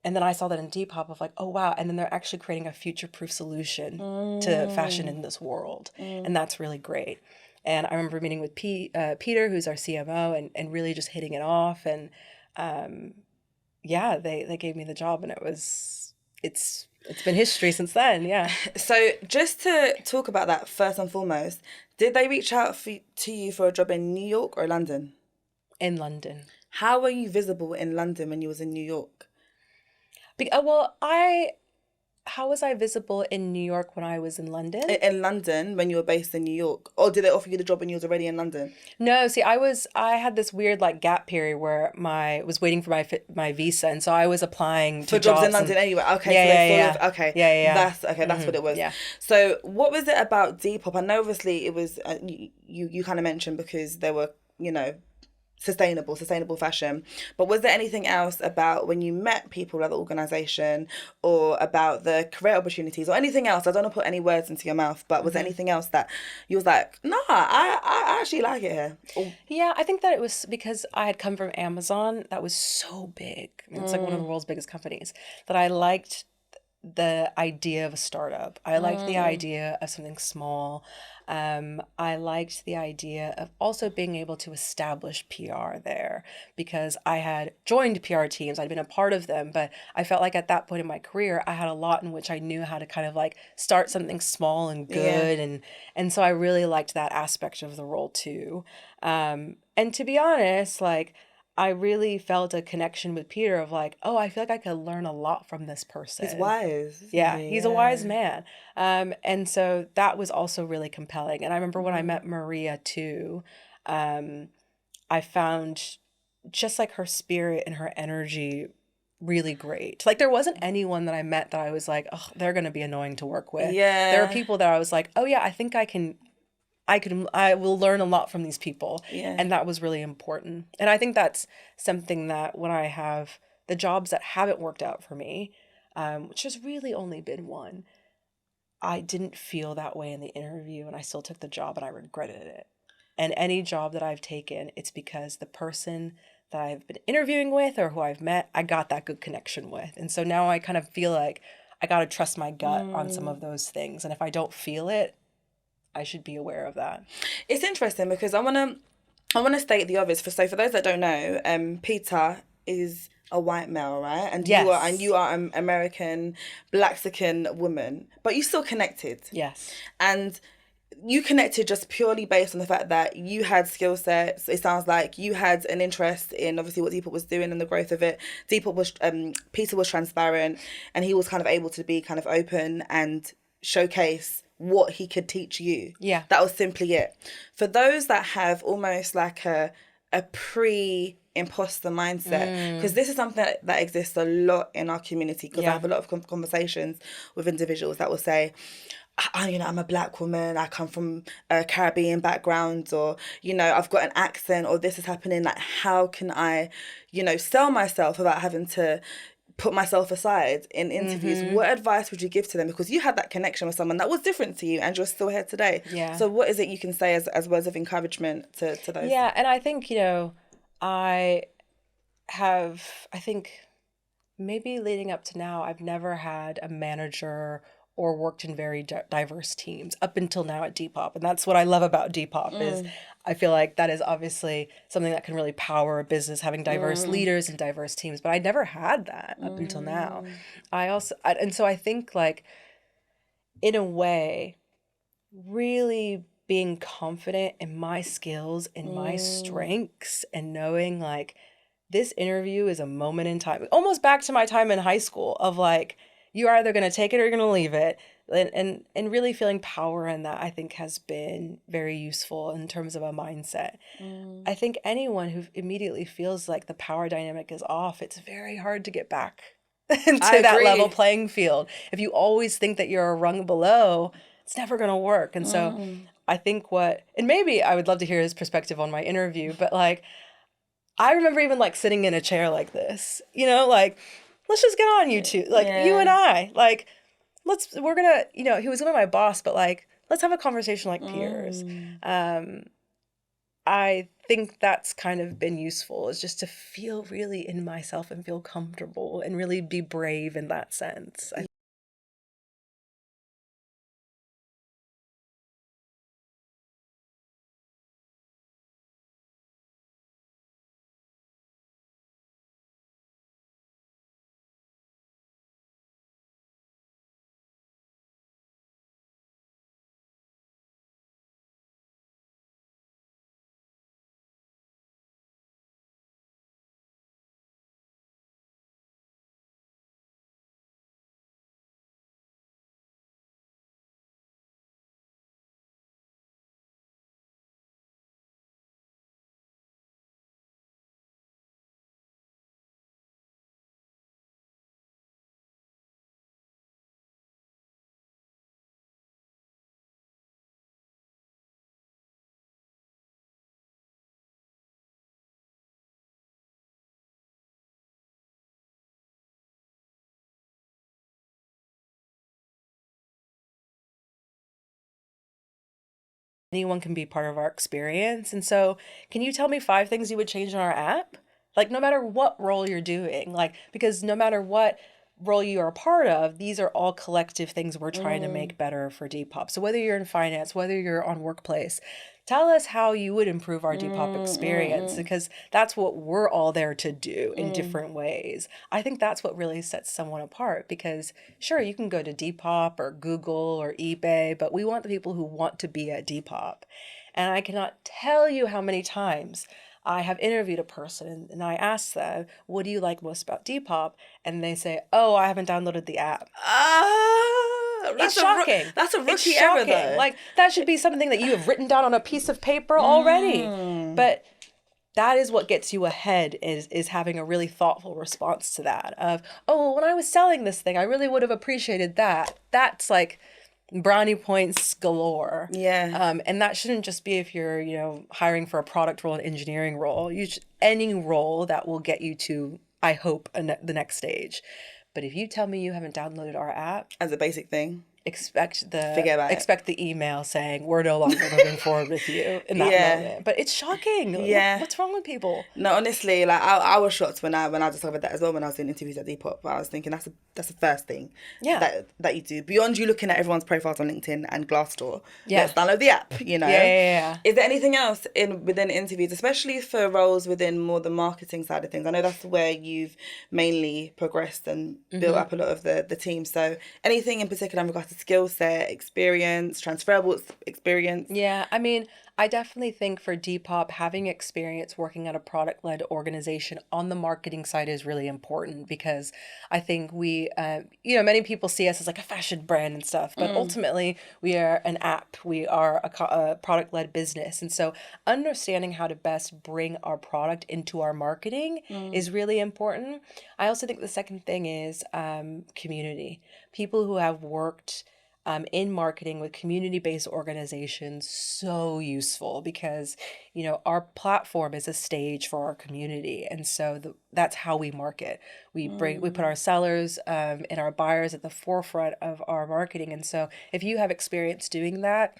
And then I saw that in Depop of like, oh, wow. And then they're actually creating a future-proof solution to fashion in this world. And that's really great. And I remember meeting with Peter, who's our CMO, and really just hitting it off. And yeah, they gave me the job, and it's been history since then. Yeah. So just to talk about that first and foremost, did they reach out to you for a job in New York or London? In London. How were you visible in London when you was in New York? How was I visible in New York when I was in London? In London, when you were based in New York, or did they offer you the job when you was already in London? No, see, I had this weird like gap period where was waiting for my visa, and so I was applying for jobs in London anyway. Okay, that's what it was. Yeah. So, what was it about Depop? I know obviously it was you kind of mentioned because they were sustainable fashion. But was there anything else about when you met people at the organisation or about the career opportunities or anything else? I don't want to put any words into your mouth, but was there anything else that you was like, nah, I actually like it here? Yeah, I think that it was because I had come from Amazon that was so big. I mean, it's like one of the world's biggest companies that I liked the idea of a startup. I liked the idea of something small. I liked the idea of also being able to establish PR there because I had joined PR teams. I'd been a part of them, but I felt like at that point in my career, I had a lot in which I knew how to kind of like start something small and good. Yeah. And so I really liked that aspect of the role too. And to be honest, like, I really felt a connection with Peter of like, oh, I feel like I could learn a lot from this person. He's wise. Yeah, he's a wise man. And so that was also really compelling. And I remember when I met Maria too, I found just like her spirit and her energy really great. Like there wasn't anyone that I met that I was like, oh, they're going to be annoying to work with. Yeah. There were people that I was like, oh yeah, I think I will learn a lot from these people. Yeah. And that was really important. And I think that's something that when I have the jobs that haven't worked out for me, which has really only been one, I didn't feel that way in the interview and I still took the job and I regretted it. And any job that I've taken, it's because the person that I've been interviewing with or who I've met, I got that good connection with. And so now I kind of feel like I got to trust my gut on some of those things. And if I don't feel it, I should be aware of that. It's interesting because I wanna state the obvious. For those that don't know, Peter is a white male, right? And yes. you are an American Blaxican woman, but you still connected. Yes. And you connected just purely based on the fact that you had skill sets. It sounds like you had an interest in obviously what Depop was doing and the growth of it. Peter was transparent and he was kind of able to be kind of open and showcase what he could teach you. Yeah. That was simply it. For those that have almost like a pre-imposter mindset, because this is something that exists a lot in our community, because I have a lot of conversations with individuals that will say, I'm a black woman, I come from a Caribbean background, or, I've got an accent, or this is happening. Like, how can I, sell myself without having to put myself aside in interviews? What advice would you give to them? Because you had that connection with someone that was different to you and you're still here today. Yeah. So what is it you can say as words of encouragement to those? Yeah, and I think, I think maybe leading up to now, I've never had a manager or worked in very diverse teams up until now at Depop. And that's what I love about Depop is I feel like that is obviously something that can really power a business, having diverse leaders and diverse teams. But I never had that up until now. And so I think like, in a way, really being confident in my skills and my strengths and knowing like this interview is a moment in time, almost back to my time in high school of like, you're either going to take it or you're going to leave it. And really feeling power in that, I think, has been very useful in terms of a mindset. I think anyone who immediately feels like the power dynamic is off, it's very hard to get back into that level playing field. If you always think that you're a rung below, it's never going to work. And so I think and maybe I would love to hear his perspective on my interview, but like, I remember even like sitting in a chair like this, like, let's just get on YouTube. Like you and I, like, we're going to, he was going to be my boss, but like, let's have a conversation like peers. I think that's kind of been useful, is just to feel really in myself and feel comfortable and really be brave in that sense. Anyone can be part of our experience. And so, can you tell me 5 things you would change in our app? Like, no matter what role you're doing, like, because no matter what role you are a part of, these are all collective things we're trying to make better for Depop. So, whether you're in finance, whether you're on workplace, tell us how you would improve our Depop experience, because that's what we're all there to do in different ways. I think that's what really sets someone apart, because sure, you can go to Depop or Google or eBay, but we want the people who want to be at Depop. And I cannot tell you how many times I have interviewed a person and I ask them, what do you like most about Depop? And they say, oh, I haven't downloaded the app. It's shocking. That's a It's rookie error, shocking. though. Like, that should be something that you have written down on a piece of paper already. But that is what gets you ahead, is having a really thoughtful response to that of, oh, when I was selling this thing, I really would have appreciated that. That's like brownie points galore. Yeah. And that shouldn't just be if you're, hiring for a product role, an engineering role. Any role that will get you to, I hope, the next stage. But if you tell me you haven't downloaded our app, As a basic thing. expect Forget about it. the email saying we're no longer moving forward with you in that Yeah. moment. But it's shocking. Yeah. What's wrong with people? No, honestly, like I was shocked when I discovered that as well when I was doing interviews at Depop. But I was thinking that's the first thing that you do beyond you looking at everyone's profiles on LinkedIn and Glassdoor. Yeah. Let's download the app. Yeah. Is there anything else within interviews, especially for roles within more the marketing side of things? I know that's where you've mainly progressed and built up a lot of the team. So anything in particular in regards to skill set, experience, transferable experience? Yeah, I mean, I definitely think for Depop, having experience working at a product-led organization on the marketing side is really important, because I think many people see us as like a fashion brand and stuff, but ultimately we are an app. We are a product-led business. And so understanding how to best bring our product into our marketing is really important. I also think the second thing is community. People who have worked in marketing with community-based organizations, so useful, because our platform is a stage for our community, and so that's how we market. We put our sellers and our buyers at the forefront of our marketing, and so if you have experience doing that,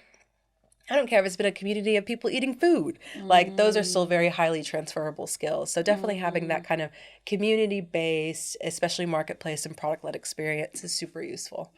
I don't care if it's been a community of people eating food. Like, those are still very highly transferable skills. So definitely having that kind of community-based, especially marketplace and product-led experience, is super useful.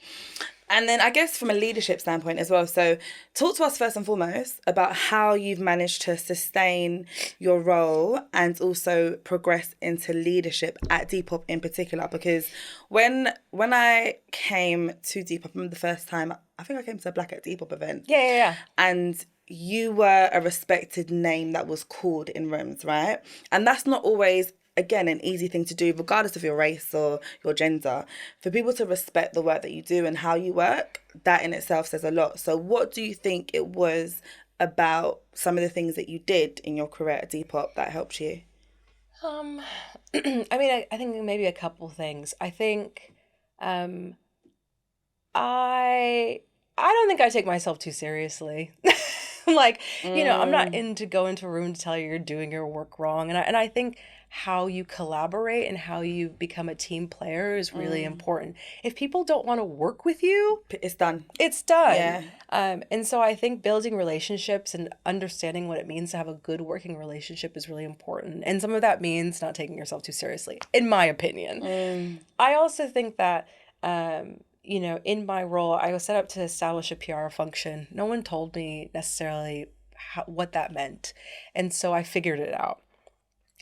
And then I guess from a leadership standpoint as well. So talk to us first and foremost about how you've managed to sustain your role and also progress into leadership at Depop in particular. Because when I came to Depop, I remember the first time, I think I came to a Black at Depop event. Yeah. And you were a respected name that was called in rooms, right? And that's not always, again, an easy thing to do, regardless of your race or your gender. For people to respect the work that you do and how you work, that in itself says a lot. So what do you think it was about some of the things that you did in your career at Depop that helped you? I mean, I think maybe a couple things. I think I don't think I take myself too seriously. Like, I'm not into going to a room to tell you you're doing your work wrong. And I think how you collaborate and how you become a team player is really important. If people don't want to work with you, It's done. it's done. Yeah. And so I think building relationships and understanding what it means to have a good working relationship is really important. And some of that means not taking yourself too seriously, in my opinion. I also think that, you know, in my role, I was set up to establish a PR function. No one told me necessarily what that meant. And so I figured it out.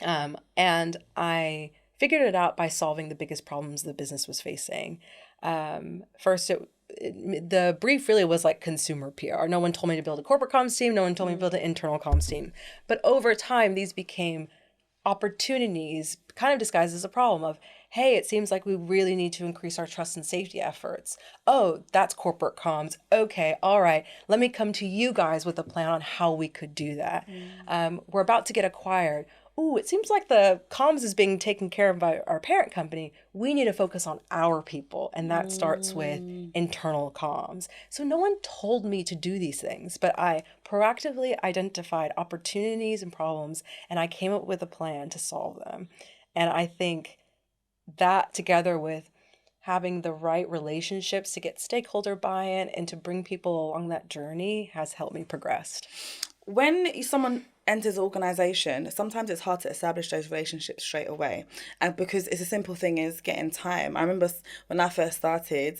And I figured it out by solving the biggest problems the business was facing. First, the brief really was like consumer PR. No one told me to build a corporate comms team. No one told me to build an internal comms team. But over time, these became opportunities kind of disguised as a problem of, hey, it seems like we really need to increase our trust and safety efforts. Oh, that's corporate comms. Okay, all right. Let me come to you guys with a plan on how we could do that. We're about to get acquired. Ooh, it seems like the comms is being taken care of by our parent company. We need to focus on our people. And that starts with internal comms. So no one told me to do these things, but I proactively identified opportunities and problems, and I came up with a plan to solve them. And I think that, together with having the right relationships to get stakeholder buy-in and to bring people along that journey, has helped me progress. When someone enters an organization, sometimes it's hard to establish those relationships straight away, and because it's a simple thing is getting time. I remember when I first started,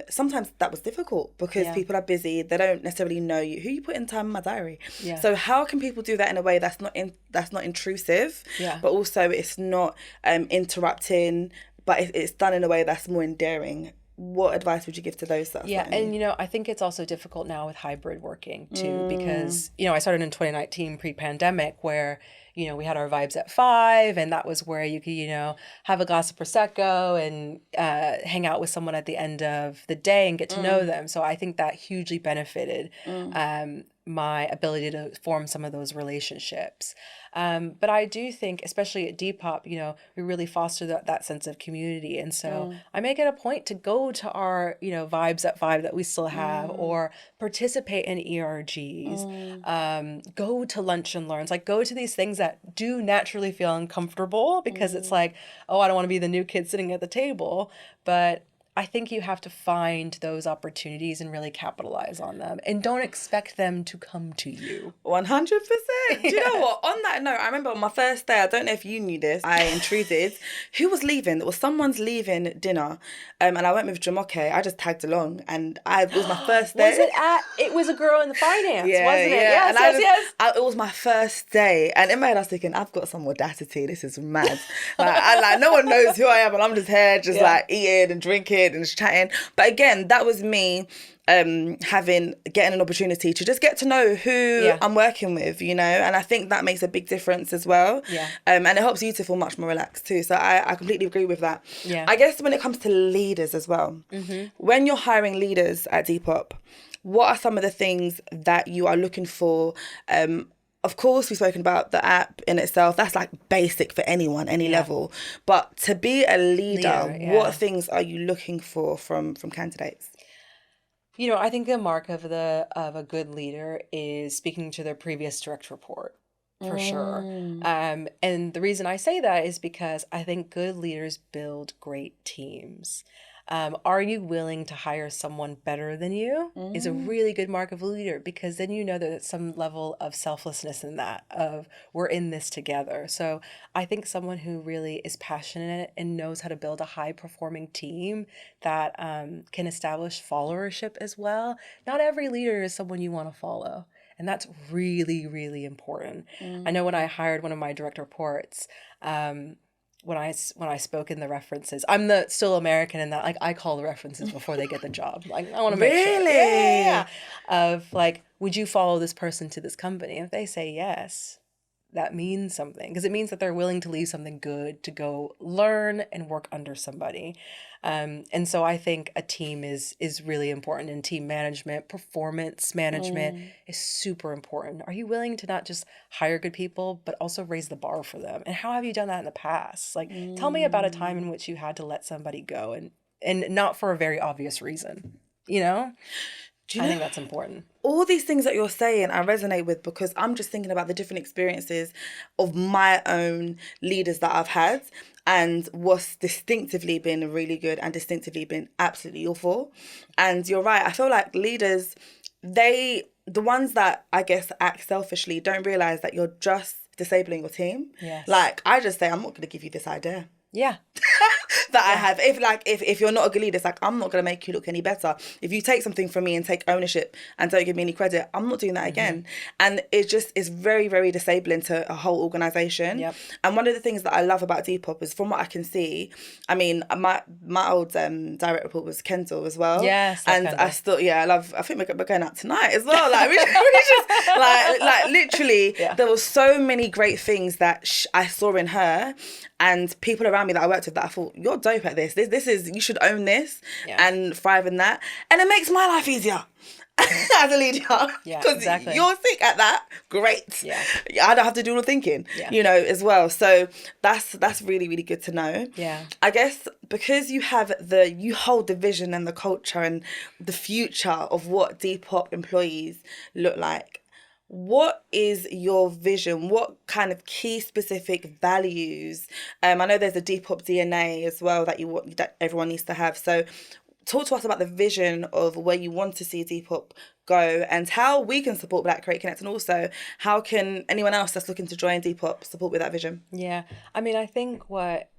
sometimes that was difficult because people are busy, they don't necessarily know you, who you put in time in my diary. So how can people do that in a way that's not intrusive, but also it's not interrupting, but it's done in a way that's more endearing? What advice would you give to those that are starting? And, you know, I think it's also difficult now with hybrid working too, because, you know, I started in 2019 pre-pandemic where, you know, we had our vibes at 5, and that was where you could, you know, have a glass of Prosecco and hang out with someone at the end of the day and get to know them. So I think that hugely benefited my ability to form some of those relationships. But I do think, especially at Depop, you know, we really foster that sense of community. And so I make it a point to go to our, you know, vibes at 5 that we still have, or participate in ERGs, go to lunch and learns, like go to these things that do naturally feel uncomfortable because it's like, oh, I don't want to be the new kid sitting at the table. But I think you have to find those opportunities and really capitalize on them, and don't expect them to come to you. 100%. Do you know what? On that note, I remember on my first day, I don't know if you knew this, I intruded. Who was leaving? It was someone's leaving dinner. And I went with Jamelia. I just tagged along, and it was my first day. It was a girl in the finance, wasn't it? Yeah. Yes. It was my first day. And in my head, I was thinking, I've got some audacity. This is mad. No one knows who I am, and I'm just here, like eating and drinking and just chatting. But again, that was me getting an opportunity to just get to know who I'm working with, you know, and I think that makes a big difference as well. And it helps you to feel much more relaxed too. So I completely agree with that. I guess when it comes to leaders as well, when you're hiring leaders at Depop, what are some of the things that you are looking for? Of course, we've spoken about the app in itself. That's like basic for anyone, any level. But to be a leader, what things are you looking for from candidates? You know, I think the mark of a good leader is speaking to their previous direct report, for sure. And the reason I say that is because I think good leaders build great teams. Are you willing to hire someone better than you is a really good mark of a leader, because then you know that there's some level of selflessness in that, of we're in this together. So I think someone who really is passionate and knows how to build a high performing team that can establish followership as well. Not every leader is someone you want to follow. And that's really, really important. I know when I hired one of my direct reports, when I spoke in the references, I'm still American in that, like, I call the references before they get the job. Like, I want to make sure. Yeah. Of like, would you follow this person to this company? And if they say yes, that means something, because it means that they're willing to leave something good to go learn and work under somebody. And so I think a team is really important, in team management. Performance management is super important. Are you willing to not just hire good people, but also raise the bar for them? And how have you done that in the past? Like, tell me about a time in which you had to let somebody go, and not for a very obvious reason, you know? Do you I know? think that's important. All these things that you're saying I resonate with, because I'm just thinking about the different experiences of my own leaders that I've had, and what's distinctively been really good and distinctively been absolutely awful. And you're right, I feel like leaders, the ones that I guess act selfishly, don't realize that you're just disabling your team. Yes. Like, I just say, I'm not going to give you this idea Yeah. that I have. If you're not a good leader, it's like, I'm not going to make you look any better. If you take something from me and take ownership and don't give me any credit, I'm not doing that again. And it just is very, very disabling to a whole organisation. Yep. And one of the things that I love about Depop is, from what I can see, I mean, my old direct report was Kendall as well. Yes, and Kendall. I think we're going out tonight as well. Like, we just like literally, Yeah. there were so many great things that I saw in her, and people around me that I worked with that I thought, you're dope at this. This is, you should own this and thrive in that. And it makes my life easier as a leader. Yeah, Because exactly. you're sick at that. Great. Yeah. I don't have to do all the thinking, as well. So that's really, really good to know. Yeah. I guess because you hold the vision and the culture and the future of what Depop employees look like. What is your vision? What kind of key specific values? I know there's a Depop DNA as well that everyone needs to have. So talk to us about the vision of where you want to see Depop go, and how we can support Black Create Connect, and also how can anyone else that's looking to join Depop support with that vision? Yeah. I mean, I think what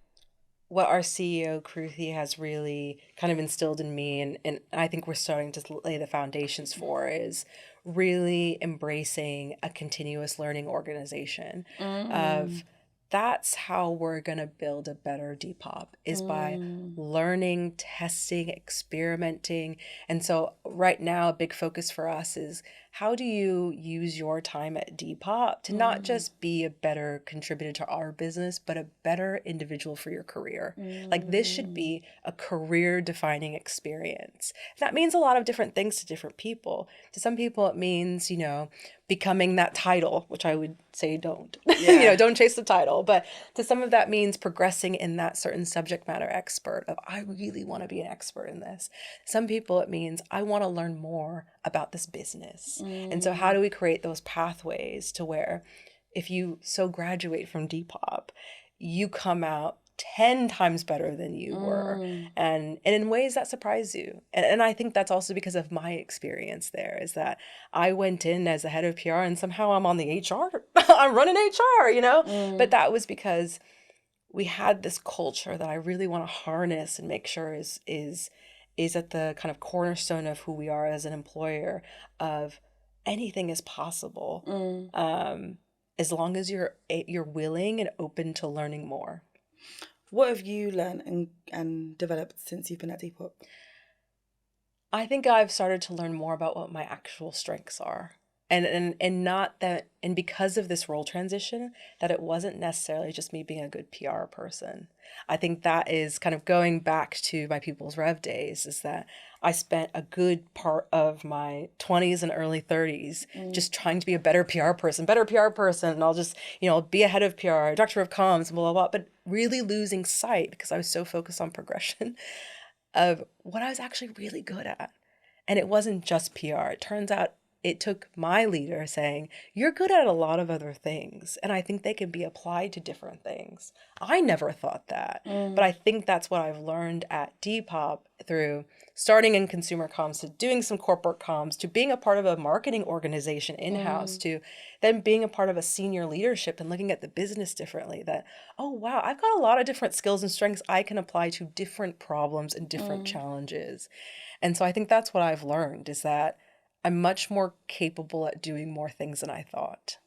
our CEO Kruthi has really kind of instilled in me, and I think we're starting to lay the foundations for, is really embracing a continuous learning organization of that's how we're going to build a better Depop, is by learning, testing, experimenting. And so right now, a big focus for us is, how do you use your time at Depop to not just be a better contributor to our business, but a better individual for your career? Like, this should be a career-defining experience. That means a lot of different things to different people. To some people, it means, becoming that title, which I would say don't. Don't chase the title. But to some of that means progressing in that certain subject matter expert of, I really want to be an expert in this. Some people, it means, I want to learn more about this business. And so how do we create those pathways to where, if you graduate from Depop, you come out 10 times better than you were, and in ways that surprise you. And I think that's also because of my experience there, is that I went in as the head of PR and somehow I'm on the HR. I'm running HR, but that was because we had this culture that I really want to harness and make sure is at the kind of cornerstone of who we are as an employer, of anything is possible, as long as you're willing and open to learning more. What have you learned and developed since you've been at Depop? I think I've started to learn more about what my actual strengths are. And not that, and because of this role transition, that it wasn't necessarily just me being a good PR person. I think that is kind of going back to my People's Rev days, is that I spent a good part of my 20s and early 30s just trying to be a better PR person, and I'll just, be a head of PR, director of comms, blah, blah, blah, but really losing sight, because I was so focused on progression, of what I was actually really good at. And it wasn't just PR. It turns out it took my leader saying, you're good at a lot of other things, and I think they can be applied to different things. I never thought that, but I think that's what I've learned at Depop, through starting in consumer comms, to doing some corporate comms, to being a part of a marketing organization in-house, to then being a part of a senior leadership and looking at the business differently, that, oh, wow, I've got a lot of different skills and strengths I can apply to different problems and different challenges. And so I think that's what I've learned, is that I'm much more capable at doing more things than I thought.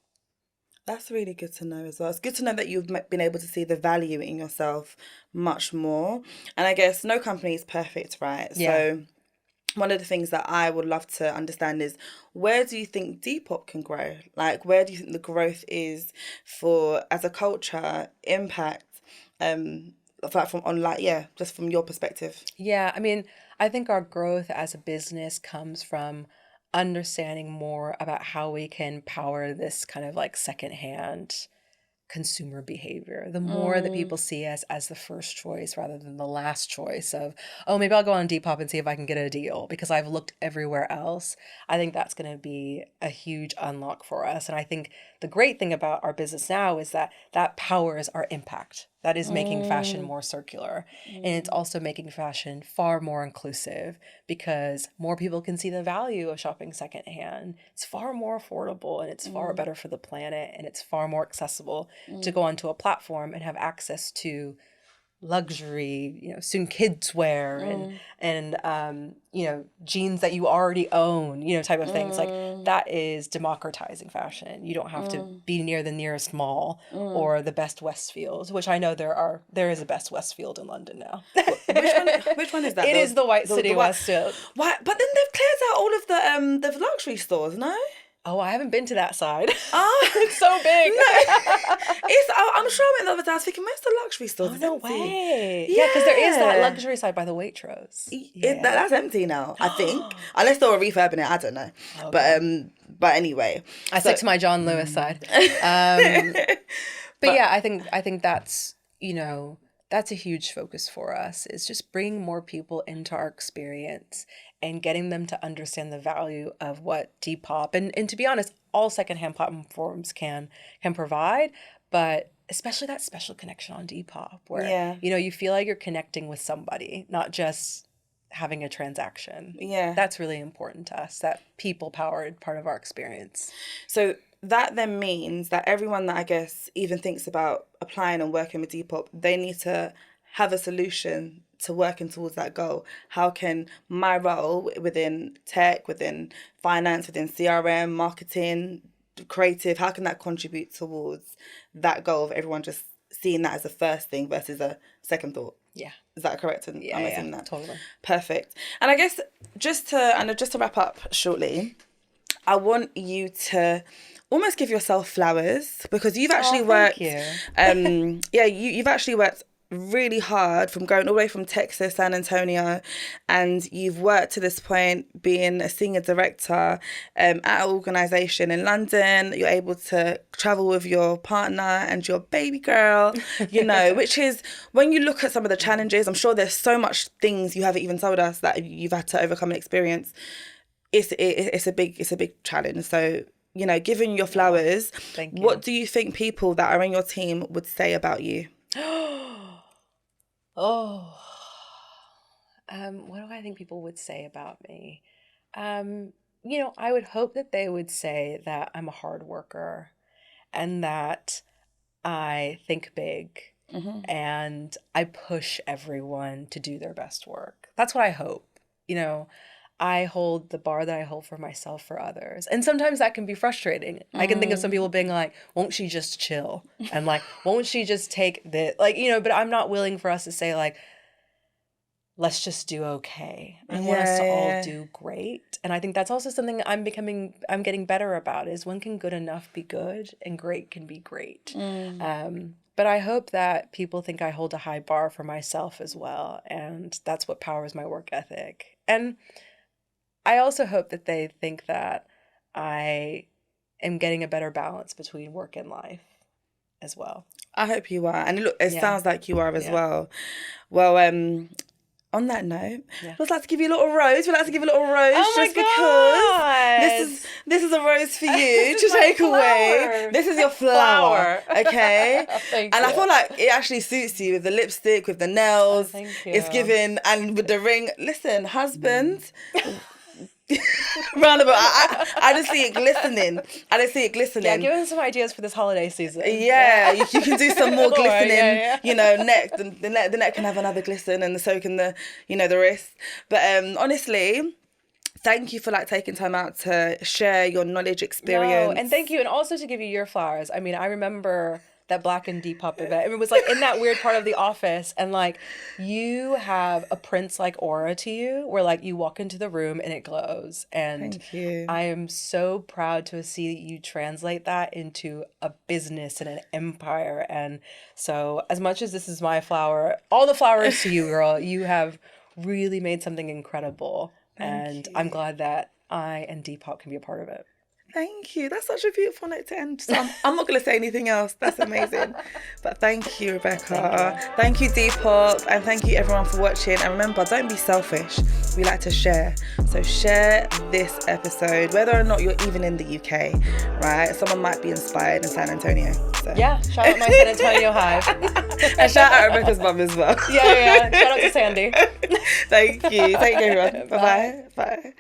That's really good to know as well. It's good to know that you've been able to see the value in yourself much more. And I guess no company is perfect, right? Yeah. So one of the things that I would love to understand is, where do you think Depop can grow? Like, where do you think the growth is as a culture, impact, just from your perspective? Yeah, I mean, I think our growth as a business comes from understanding more about how we can power this kind of like secondhand consumer behavior. The more that people see us as the first choice rather than the last choice of, oh, maybe I'll go on Depop and see if I can get a deal because I've looked everywhere else. I think that's going to be a huge unlock for us. And I think the great thing about our business now is that that powers our impact. That is making fashion more circular. And it's also making fashion far more inclusive because more people can see the value of shopping secondhand. It's far more affordable and it's far better for the planet, and it's far more accessible to go onto a platform and have access to luxury, soon kids wear and jeans that you already own, type of things. Like that is democratizing fashion. You don't have to be near the nearest mall or the Best Westfield, which I know there is a Best Westfield in London now. Which one is that? It is the White City Westfield. Why? But then they've cleared out all of the luxury stores, no? Oh, I haven't been to that side. Oh, it's so big. No. I'm sure I went the other day. I was thinking, where's the luxury stores? Oh, no way. Yeah, because there is that luxury side by the Waitrose. That's empty now, I think. Unless they were refurbing it, I don't know. Okay. But anyway. I stick to my John Lewis side. But yeah, I think that's, that's a huge focus for us, is just bringing more people into our experience and getting them to understand the value of what Depop and to be honest, all secondhand platforms can provide, but especially that special connection on Depop where, you feel like you're connecting with somebody, not just having a transaction. Yeah. That's really important to us, that people-powered part of our experience. So that then means that everyone that I guess even thinks about applying and working with Depop, they need to have a solution to working towards that goal. How can my role within tech, within finance, within CRM, marketing, creative, how can that contribute towards that goal of everyone just seeing that as a first thing versus a second thought? Yeah. Is that correct? I'm assuming that. Totally. Perfect. And I guess just to wrap up shortly, I want you to almost give yourself flowers because you've actually worked. Thank you. You've actually worked really hard from going all the way from Texas, San Antonio, and you've worked to this point being a senior director at an organisation in London. You're able to travel with your partner and your baby girl, which is, when you look at some of the challenges, I'm sure there's so much things you haven't even told us that you've had to overcome and experience. It's a big challenge. So, giving your flowers, Thank you. What do you think people that are in your team would say about you? What do I think people would say about me? I would hope that they would say that I'm a hard worker and that I think big and I push everyone to do their best work. That's what I hope. I hold the bar that I hold for myself for others. And sometimes that can be frustrating. I can think of some people being like, won't she just chill? And like, won't she just take this? Like, but I'm not willing for us to say like, let's just do okay. I want us to all do great. And I think that's also something I'm getting better about, is when can good enough be good and great can be great. But I hope that people think I hold a high bar for myself as well. And that's what powers my work ethic. And I also hope that they think that I am getting a better balance between work and life as well. I hope you are. And look, it sounds like you are as well. Well, on that note, I'd like to give you a little rose. We'd like to give you a little rose because this is a rose for you to take away. This is your flower. Okay? Thank you. And I feel like it actually suits you with the lipstick, with the nails. Thank you. It's given, and with the ring. Listen, husband. Roundabout. I just see it glistening. Yeah, give him some ideas for this holiday season. Yeah, you can do some more glistening. Neck. The neck can have another glisten, and so can the wrist. But honestly, thank you for taking time out to share your knowledge, experience. No, and thank you, and also to give you your flowers. I mean, I remember that Black and Depop event. It was in that weird part of the office, and you have a Prince-like aura to you, where you walk into the room and it glows. And thank you. I am so proud to see you translate that into a business and an empire. And so, as much as this is my flower, all the flowers to you, girl. You have really made something incredible, and I'm glad that I and Depop can be a part of it. Thank you. That's such a beautiful note to end. So I'm not going to say anything else. That's amazing. But thank you, Rebecca. Thank you, Depop. And thank you, everyone, for watching. And remember, don't be selfish. We like to share. So share this episode, whether or not you're even in the UK, right? Someone might be inspired in San Antonio. So. Yeah, shout out my San Antonio hive. And shout out Rebecca's mum as well. Yeah. Shout out to Sandy. Thank you. Take care, everyone. Bye-bye. Bye.